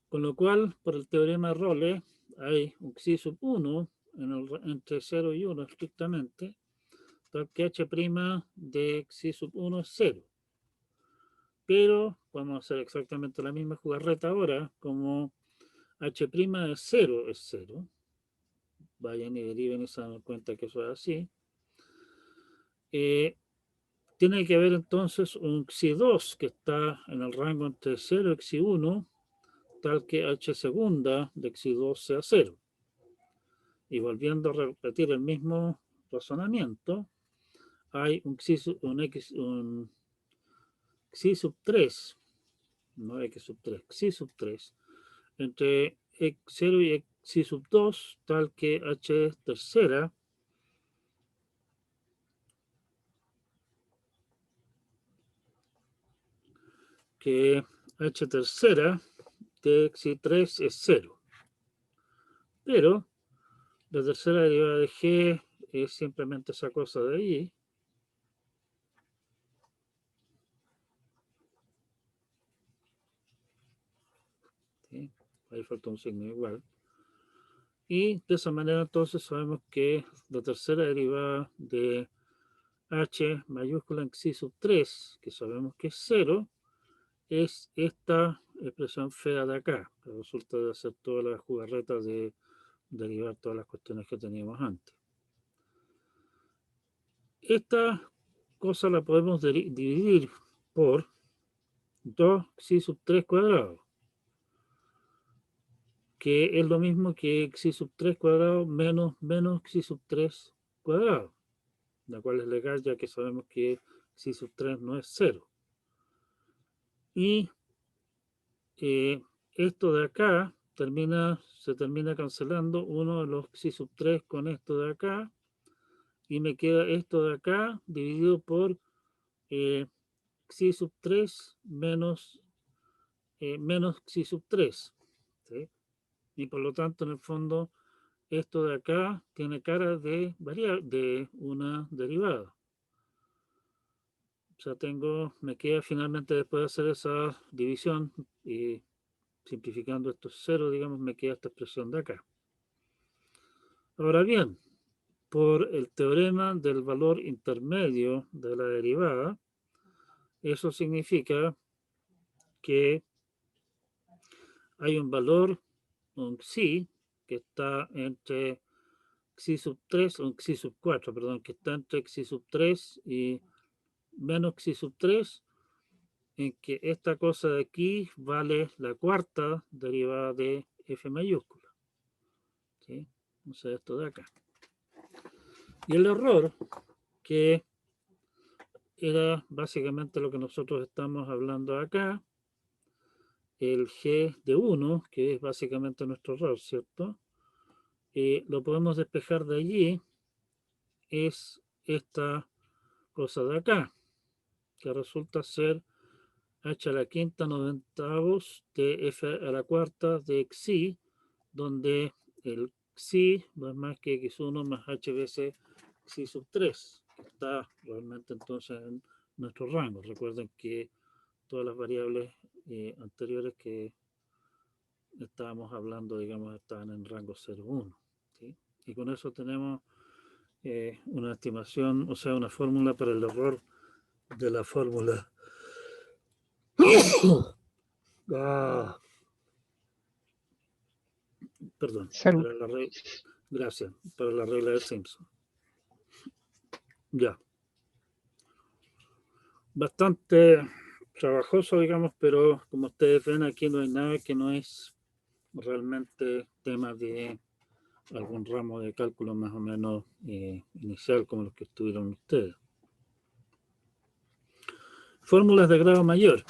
Con lo cual, por el teorema de Rolle, hay un xi sub 1 entre 0 y 1 estrictamente, tal que h' de xi sub 1 es 0. Pero vamos a hacer exactamente la misma jugarreta ahora, como h' de 0 es 0. Vayan y deriven y se dan cuenta que eso es así. Tiene que haber entonces un xi2 que está en el rango entre 0 y xi1, tal que h segunda de xi2 sea 0. Y volviendo a repetir el mismo razonamiento, hay un xi sub 3, no x sub 3, xi sub 3, entre x0 y xi sub 2, tal que h tercera que h tercera de xi3 es 0. Pero la tercera derivada de g es simplemente esa cosa de allí. ¿Sí? Ahí falta un signo igual. Y de esa manera entonces sabemos que la tercera derivada de h mayúscula en xi sub 3, que sabemos que es 0, es esta expresión fea de acá, que resulta de hacer todas las jugarretas de derivar todas las cuestiones que teníamos antes. Esta cosa la podemos dividir por 2 xi sub 3 cuadrado, que es lo mismo que xi sub 3 cuadrado menos xi sub 3 cuadrado, la cual es legal ya que sabemos que xi sub 3 no es 0. Y esto de acá se termina cancelando uno de los xi sub 3 con esto de acá, y me queda esto de acá dividido por xi sub 3 menos xi sub 3. ¿Sí? Y por lo tanto, en el fondo, esto de acá tiene cara de una derivada. O sea, me queda finalmente después de hacer esa división y simplificando esto es 0, digamos, me queda esta expresión de acá. Ahora bien, por el teorema del valor intermedio de la derivada, eso significa que hay un valor, un xi, que está entre xi sub 3, o xi sub 4, perdón, que está entre xi sub 3 y menos xi sub 3, en que esta cosa de aquí vale la cuarta derivada de f mayúscula. ¿Sí? O sea, esto de acá. Y el error, que era básicamente lo que nosotros estamos hablando acá, el g de 1, que es básicamente nuestro error, ¿cierto? Lo podemos despejar de allí, es esta cosa de acá, que resulta ser h a la quinta 90avos de f a la cuarta de xi, donde el xi no es más que x1 más h veces xi sub 3, que está realmente entonces en nuestro rango. Recuerden que todas las variables anteriores que estábamos hablando, digamos, estaban en rango 0, 1. ¿Sí? Y con eso tenemos una estimación, o sea, una fórmula para el error de la fórmula. Ah, perdón, Salud. para la regla, gracias, para la regla de Simpson. Ya. Bastante trabajoso, digamos, pero como ustedes ven, aquí no hay nada que no es realmente tema de algún ramo de cálculo más o menos inicial, como los que estuvieron ustedes. Fórmulas de grado mayor.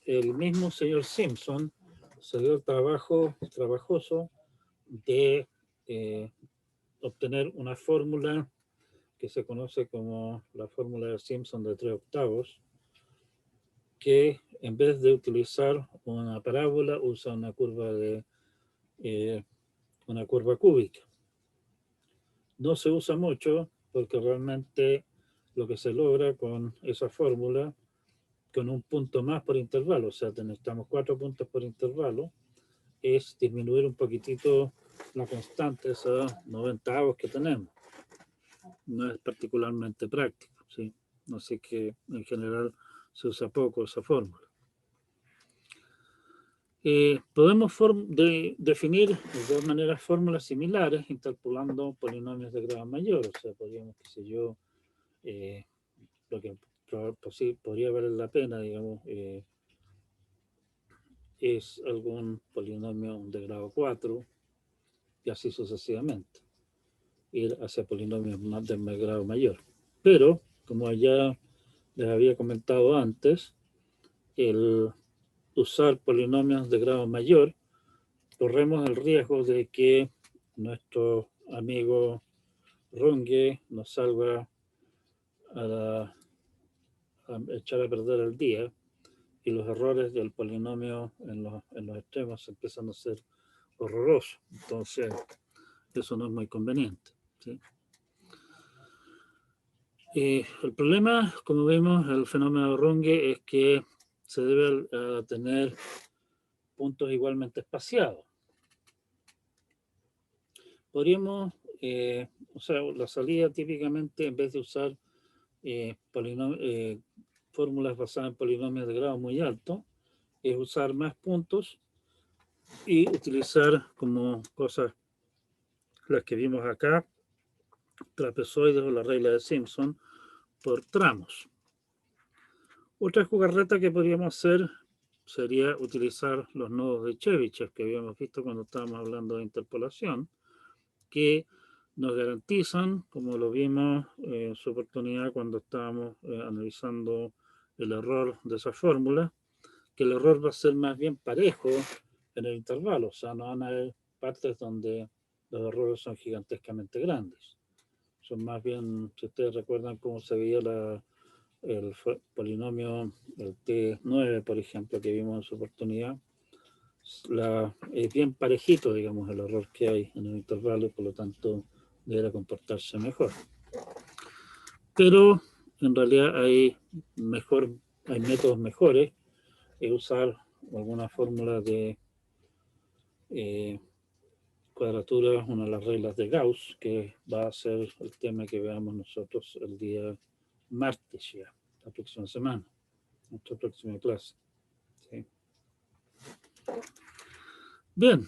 El mismo señor Simpson se dio el trabajo trabajoso de obtener una fórmula que se conoce como la fórmula de Simpson de 3 octavos, que en vez de utilizar una parábola usa una curva cúbica. No se usa mucho porque realmente lo que se logra con esa fórmula, con un punto más por intervalo, o sea, necesitamos 4 puntos por intervalo, es disminuir un poquitito la constante, esos 90avos que tenemos. No es particularmente práctico, ¿sí? Así que en general se usa poco esa fórmula. Podemos definir de dos maneras fórmulas similares interpolando polinomios de grado mayor. O sea, podríamos, qué sé yo, lo que podría valer la pena, digamos, es algún polinomio de grado 4 y así sucesivamente. Ir hacia polinomios de grado mayor. Pero, como ya les había comentado antes, el usar polinomios de grado mayor, corremos el riesgo de que nuestro amigo Runge nos salga a echar a perder el día y los errores del polinomio en los extremos empiezan a ser horrorosos. Entonces, eso no es muy conveniente, ¿sí? El problema, como vemos, el fenómeno de Runge es que se debe a tener puntos igualmente espaciados. Podríamos, o sea, la salida típicamente, en vez de usar fórmulas basadas en polinomios de grado muy alto, es usar más puntos y utilizar como cosas las que vimos acá, trapezoides o la regla de Simpson, por tramos. Otra jugarreta que podríamos hacer sería utilizar los nodos de Chebyshev que habíamos visto cuando estábamos hablando de interpolación, que nos garantizan, como lo vimos en su oportunidad cuando estábamos analizando el error de esa fórmula, que el error va a ser más bien parejo en el intervalo, o sea, no van a haber partes donde los errores son gigantescamente grandes. Son más bien, si ustedes recuerdan cómo se veía el polinomio, el T9, por ejemplo, que vimos en su oportunidad, es bien parejito, digamos, el error que hay en el intervalo y por lo tanto deberá comportarse mejor. Pero en realidad hay métodos mejores, usar alguna fórmula de cuadraturas, una de las reglas de Gauss, que va a ser el tema que veamos nosotros el día martes ya, la próxima semana, nuestra próxima clase. ¿Sí? Bien,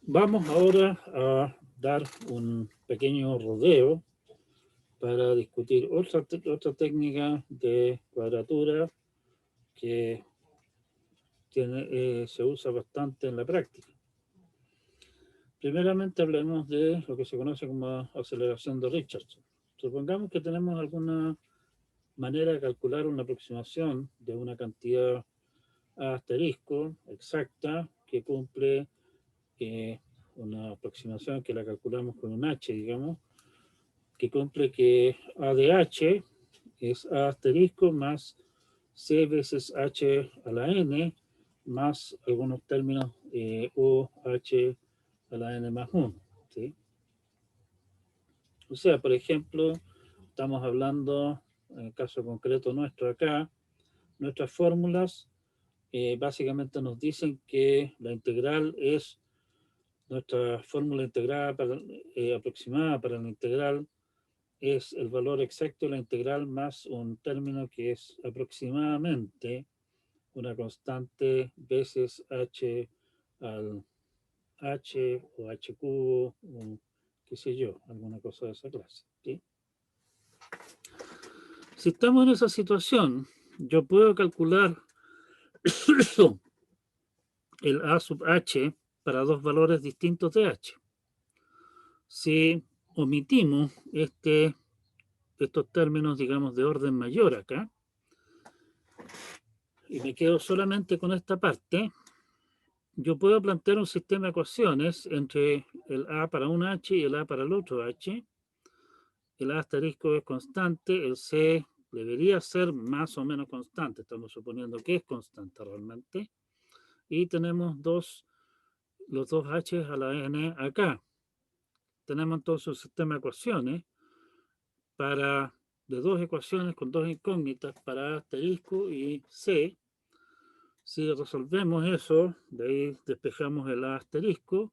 vamos ahora a dar un pequeño rodeo para discutir otra técnica de cuadratura que se usa bastante en la práctica. Primeramente hablemos de lo que se conoce como aceleración de Richardson. Supongamos que tenemos alguna manera de calcular una aproximación de una cantidad A asterisco exacta que cumple una aproximación que la calculamos con un H, digamos, que cumple que A de H es A asterisco más C veces H a la N más algunos términos O H a la N más 1. ¿Sí? O sea, por ejemplo, estamos hablando, en el caso concreto nuestro acá, nuestras fórmulas básicamente nos dicen que la integral es nuestra fórmula integrada aproximada para la integral es el valor exacto de la integral más un término que es aproximadamente una constante veces h al h o h cubo o qué sé yo, alguna cosa de esa clase. ¿Sí? Si estamos en esa situación, yo puedo calcular el a sub h para dos valores distintos de h. Si omitimos estos términos, digamos, de orden mayor acá, y me quedo solamente con esta parte, yo puedo plantear un sistema de ecuaciones entre el a para un h y el a para el otro h. El a asterisco es constante, el c debería ser más o menos constante, estamos suponiendo que es constante realmente, y tenemos los dos h a la n acá. Tenemos entonces un sistema de ecuaciones de dos ecuaciones con dos incógnitas para A asterisco y C. Si resolvemos eso, de ahí despejamos el A asterisco,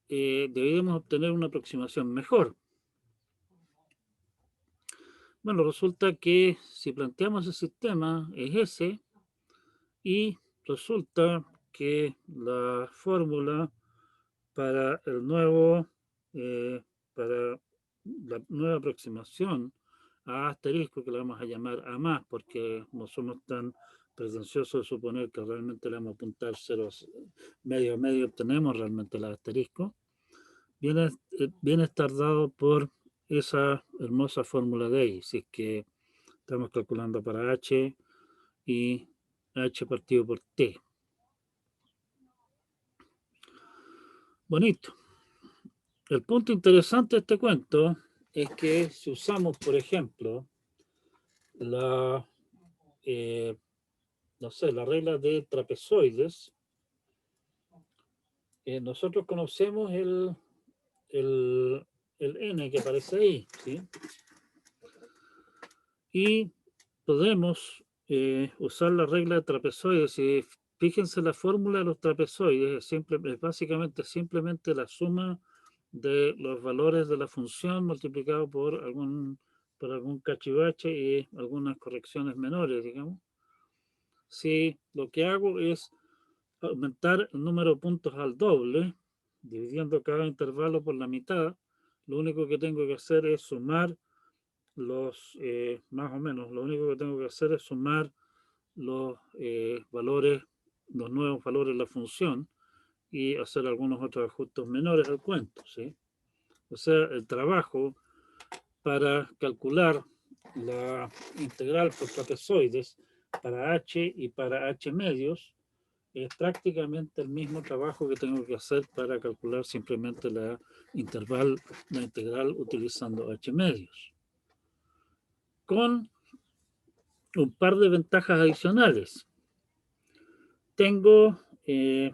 deberíamos obtener una aproximación mejor. Bueno, resulta que si planteamos el sistema es ese y resulta que la fórmula para para la nueva aproximación a asterisco, que le vamos a llamar A más, porque no somos tan pretenciosos de suponer que realmente le vamos a apuntar ceros medio a medio, obtenemos realmente el asterisco, viene estar dado por esa hermosa fórmula de ahí, si es que estamos calculando para H y H partido por T. Bonito. El punto interesante de este cuento es que si usamos, por ejemplo, no sé, la regla de trapezoides, nosotros conocemos el el n que aparece ahí, ¿sí? Y podemos usar la regla de trapezoides. Y fíjense la fórmula de los trapezoides, es básicamente simplemente la suma de los valores de la función multiplicado por algún cachivache y algunas correcciones menores, digamos. Si lo que hago es aumentar el número de puntos al doble, dividiendo cada intervalo por la mitad, lo único que tengo que hacer es sumar más o menos, lo único que tengo que hacer es sumar los valores, los nuevos valores de la función y hacer algunos otros ajustes menores al cuento, ¿sí? O sea, el trabajo para calcular la integral por trapezoides para h y para h medios es prácticamente el mismo trabajo que tengo que hacer para calcular simplemente la integral utilizando h medios, con un par de ventajas adicionales. Eh,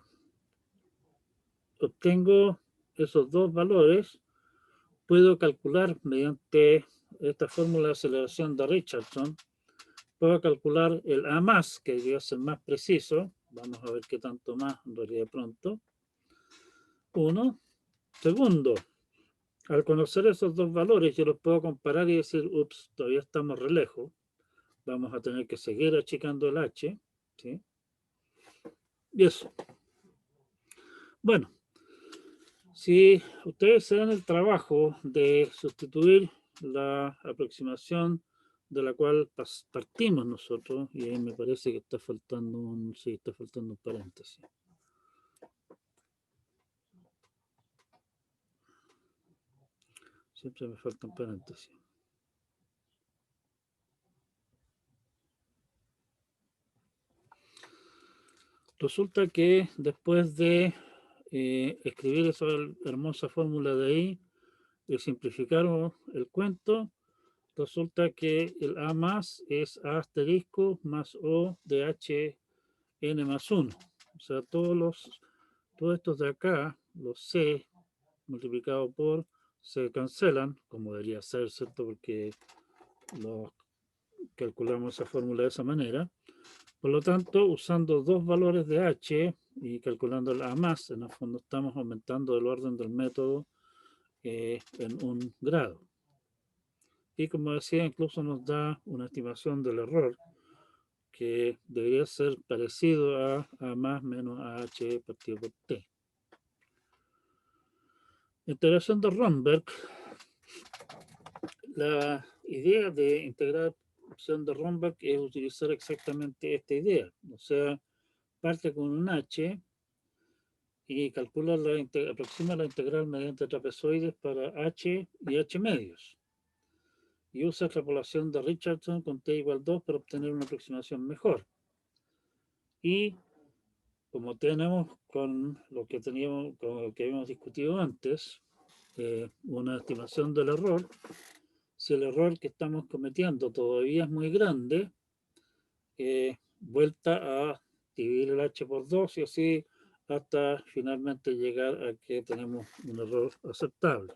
obtengo esos dos valores, puedo calcular mediante esta fórmula de aceleración de Richardson, puedo calcular el A más, que debería ser más preciso. Vamos a ver qué tanto más en realidad pronto. Uno. Segundo, al conocer esos dos valores, yo los puedo comparar y decir, ups, todavía estamos re lejos. Vamos a tener que seguir achicando el H, ¿sí? Y eso. Bueno, si ustedes se dan el trabajo de sustituir la aproximación de la cual partimos nosotros, y ahí me parece que está faltando está faltando un paréntesis. Siempre me falta un paréntesis. Resulta que después de escribir esa hermosa fórmula de ahí y simplificar el cuento, resulta que el A más es A asterisco más O de H n más 1. O sea, todos estos de acá, los C multiplicado por, se cancelan, como debería ser, ¿cierto? Porque los calculamos esa fórmula de esa manera. Por lo tanto, usando dos valores de H y calculando el A más, en el fondo estamos aumentando el orden del método en un grado. Y como decía, incluso nos da una estimación del error que debería ser parecido a más menos a H partido por T. Integración de Romberg. La idea de integración de Romberg es utilizar exactamente esta idea. O sea, parte con un H y calcula aproxima la integral mediante trapezoides para H y H medios. Y usa extrapolación de Richardson con T igual 2 para obtener una aproximación mejor. Y como tenemos con lo que habíamos discutido antes, una estimación del error, si el error que estamos cometiendo todavía es muy grande, vuelta a dividir el H por 2 y así hasta finalmente llegar a que tenemos un error aceptable.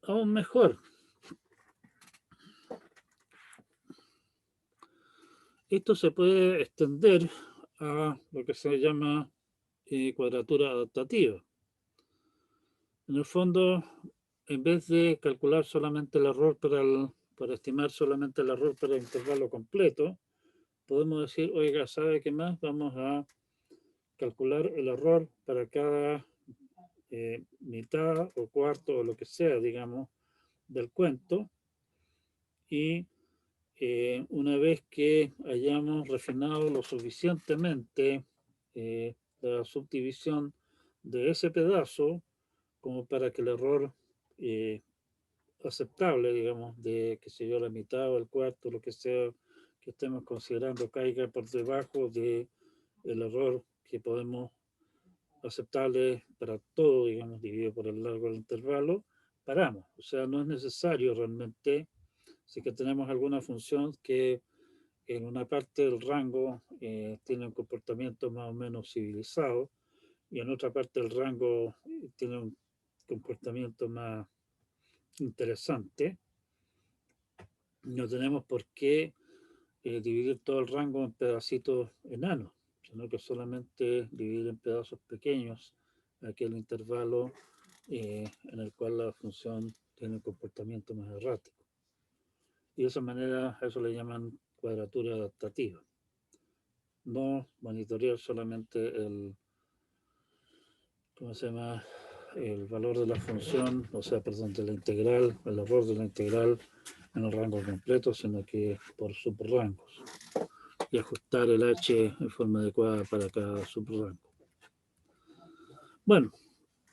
Aún mejor. Esto se puede extender a lo que se llama cuadratura adaptativa. En el fondo, en vez de calcular solamente el error para estimar solamente el error para el intervalo completo, podemos decir, oiga, ¿sabe qué más? Vamos a calcular el error para cada mitad o cuarto o lo que sea, digamos, del cuento. Y una vez que hayamos refinado lo suficientemente la subdivisión de ese pedazo, como para que el error aceptable, digamos, de, qué sé yo, la mitad o el cuarto, lo que sea que estemos considerando, caiga por debajo de el error que podemos aceptable para todo, digamos, dividido por el largo del intervalo, paramos. O sea, no es necesario realmente Así que tenemos alguna función que en una parte del rango tiene un comportamiento más o menos civilizado y en otra parte del rango tiene un comportamiento más interesante. No tenemos por qué dividir todo el rango en pedacitos enanos, sino que solamente dividir en pedazos pequeños aquel intervalo en el cual la función tiene un comportamiento más errático. Y de esa manera a eso le llaman cuadratura adaptativa. No monitorear solamente el, ¿cómo se llama? El valor de la función, o sea, perdón, de la integral, el error de la integral en el rango completo, sino que por subrangos y ajustar el h en forma adecuada para cada subrango. Bueno,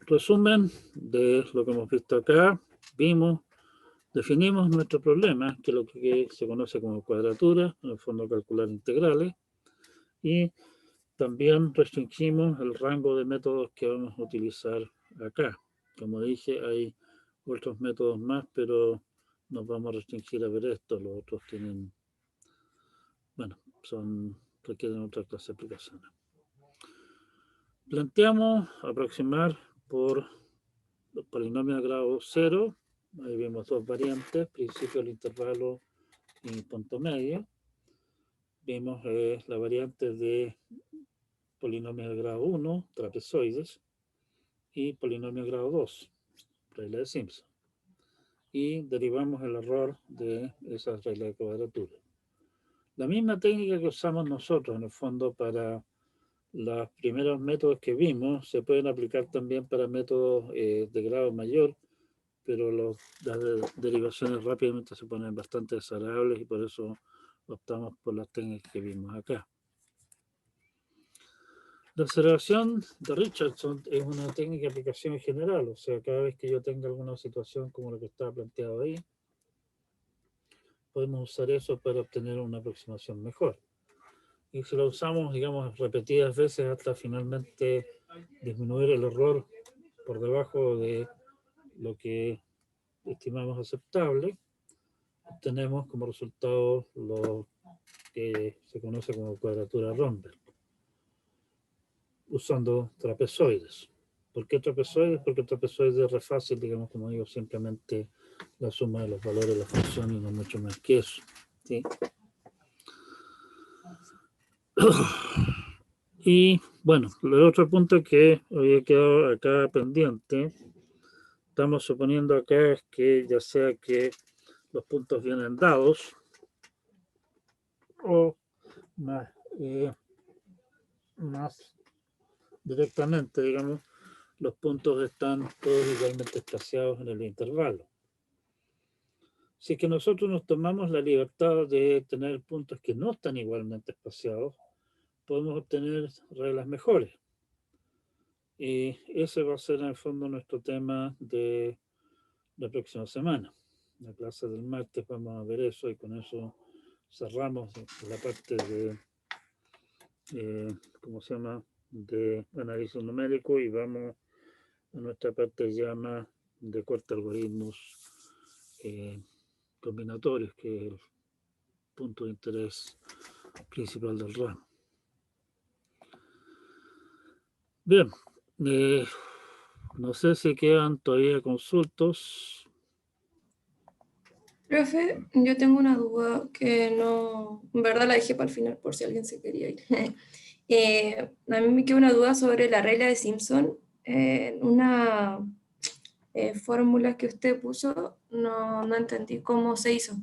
resumen de lo que hemos visto acá, definimos nuestro problema, que es lo que se conoce como cuadratura, en el fondo calcular integrales, y también restringimos el rango de métodos que vamos a utilizar acá. Como dije, hay otros métodos más, pero nos vamos a restringir a ver esto. Los otros tienen, bueno, requieren otra clase de aplicaciones. Planteamos aproximar por los polinomios de grado 0. Ahí vemos dos variantes, principio del intervalo y punto medio. Vimos la variante de polinomios de grado 1, trapezoides, y polinomio de grado 2, regla de Simpson. Y derivamos el error de esa regla de cuadratura. La misma técnica que usamos nosotros, en el fondo, para los primeros métodos que vimos, se pueden aplicar también para métodos de grado mayor, pero las derivaciones rápidamente se ponen bastante desagradables y por eso optamos por las técnicas que vimos acá. La observación de Richardson es una técnica de aplicación general, o sea, cada vez que yo tenga alguna situación como la que estaba planteado ahí, podemos usar eso para obtener una aproximación mejor. Y si lo usamos, digamos, repetidas veces hasta finalmente disminuir el error por debajo de lo que estimamos aceptable, obtenemos como resultado lo que se conoce como cuadratura Romberg, usando trapezoides. ¿Por qué trapezoides? Porque el trapezoide es re fácil, digamos, como digo, simplemente la suma de los valores de la función y no mucho más que eso. ¿Sí? Y bueno, el otro punto que había quedado acá pendiente, estamos suponiendo acá es que ya sea que los puntos vienen dados o más directamente, digamos, los puntos están todos igualmente espaciados en el intervalo. Si es que nosotros nos tomamos la libertad de tener puntos que no están igualmente espaciados, podemos obtener reglas mejores. Y ese va a ser en el fondo nuestro tema de la próxima semana. En la clase del martes vamos a ver eso y con eso cerramos la parte de, ¿cómo se llama?, de análisis numérico y vamos a nuestra parte ya más de corte algoritmos combinatorios, que es el punto de interés principal del ramo. Bien, no sé si quedan todavía consultas. Profe, yo tengo una duda que no, en verdad la dejé para el final por si alguien se quería ir. A mí me queda una duda sobre la regla de Simpson. Una fórmula que usted puso, no entendí cómo se hizo.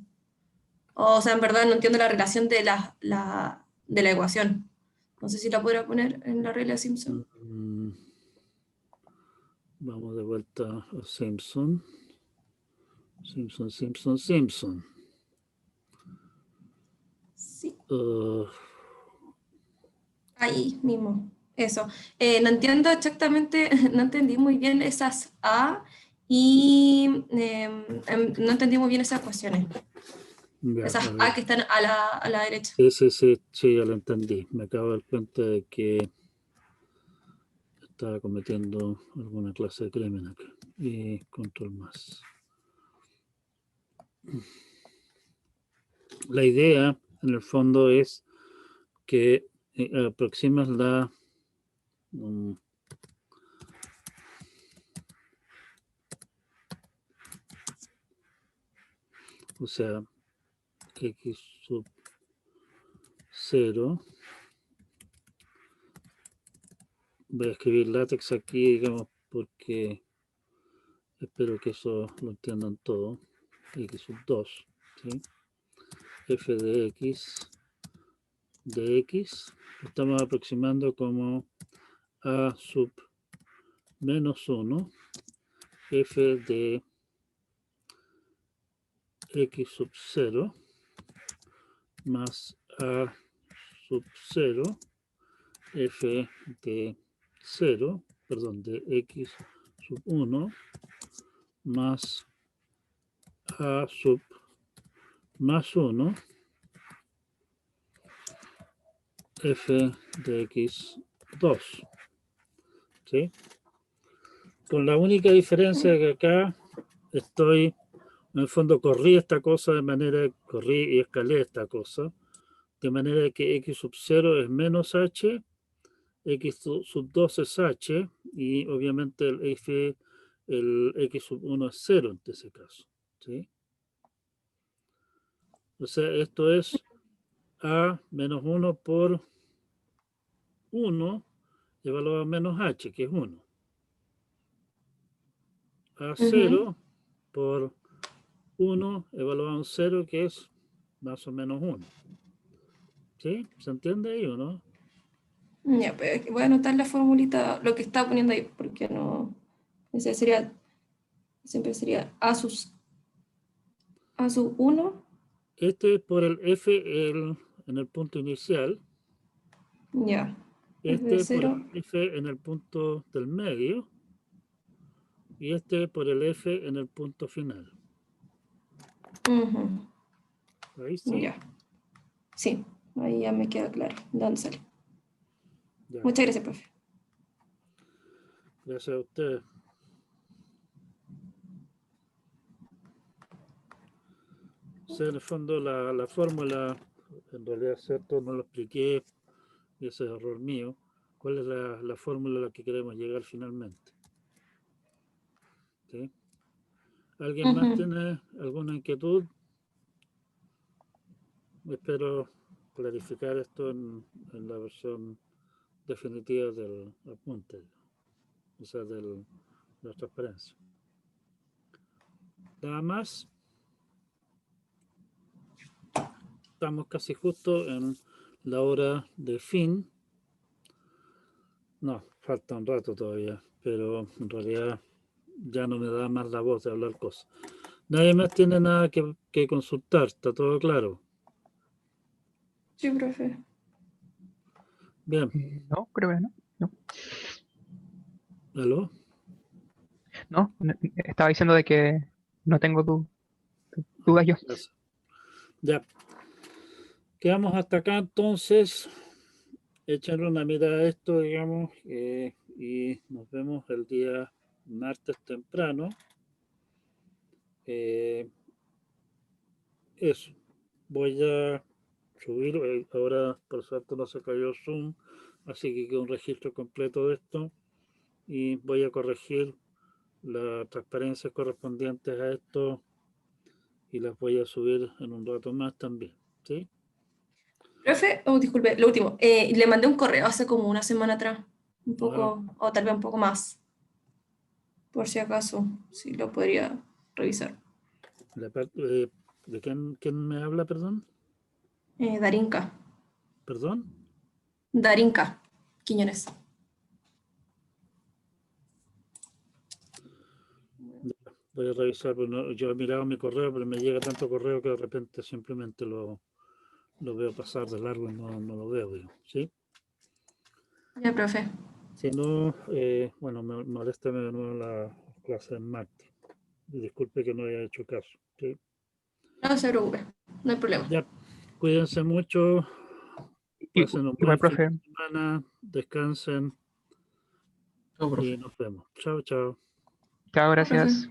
O sea, en verdad no entiendo la relación de de la ecuación. No sé si la podrá poner en la regla de Simpson. Vamos de vuelta a Simpson. Simpson. Sí. Ahí mismo, eso. No entiendo exactamente, no entendí muy bien esas A y no entendí muy bien esas ecuaciones. Ya, Esas a ver. A que están a la derecha. Sí, ya lo entendí. Me acabo de dar cuenta de que estaba cometiendo alguna clase de crimen acá. Y control más. La idea, en el fondo, es que aproximas la... o sea, x sub 0. Voy a escribir látex aquí, digamos, porque espero que eso lo entiendan todo. X sub 2, ¿sí? F de x, lo estamos aproximando como a sub menos 1, f de x sub 0, más a sub 0, f de 0, perdón, de x sub 1, más a sub más 1, f de x2, ¿sí? Con la única diferencia que acá estoy, en el fondo corrí esta cosa de manera, corrí y escalé esta cosa, de manera que x sub 0 es menos h, x sub 2 es h, y obviamente el x sub 1 es 0 en ese caso, ¿sí? O sea, esto es a menos 1 por 1 evaluado a menos h, que es 1. A 0 por 1 evaluado en 0, que es más o menos 1. ¿Sí? ¿Se entiende ahí o no? Ya, pues voy a anotar la formulita, lo que estaba poniendo ahí, porque no. Ese sería, siempre sería A sub 1. Este es por el f en el punto inicial. Ya. F de Este por el 0. f en el punto del medio. Y este por el f en el punto final. Ahí sí. Ya. Sí, ahí ya me queda claro. ¿De dónde sale? Ya. Muchas gracias, profe. Gracias a ustedes. O sea, en el fondo la fórmula, en realidad, ¿cierto? No lo expliqué, y ese es error mío. ¿Cuál es la fórmula a la que queremos llegar finalmente? ¿Sí? ¿Alguien más tiene alguna inquietud? Espero clarificar esto en la versión definitiva del apunte, o sea, de la transparencia. Nada más. Estamos casi justo en la hora de fin. No, falta un rato todavía, pero en realidad ya no me da más la voz de hablar cosas. Nadie más tiene nada que consultar, está todo claro. Sí, profe. Bien. No, creo que no. No, ¿Aló? no, estaba diciendo de que no tengo dudas yo. Gracias. Ya. Quedamos hasta acá entonces. Echarle una mirada a esto, digamos, y nos vemos el día martes temprano. Eso. Voy a subir, ahora por suerte no se cayó Zoom, así que queda un registro completo de esto y voy a corregir las transparencias correspondientes a esto y las voy a subir en un rato más también, ¿sí? Profe, oh, disculpe, lo último. Le mandé un correo hace como una semana atrás. Un Ah, poco, o tal vez un poco más. Por si acaso, si lo podría revisar. ¿De quién me habla, perdón? Darinka. ¿Perdón? Darinka. Quiñones. Voy a revisar, porque yo he mirado mi correo, pero me llega tanto correo que de repente simplemente lo veo pasar de largo y no lo veo, digo, ¿sí? Ya, profe. Si no, bueno, moléstame de nuevo la clase en martes. Y disculpe que no haya hecho caso, ¿sí? No se preocupe, no hay problema. Ya, cuídense mucho, pasen un Igual, buen fin profe. de semana, descansen Chao, profe. y nos vemos. Chao, chao. Chao, Chao, profe. gracias.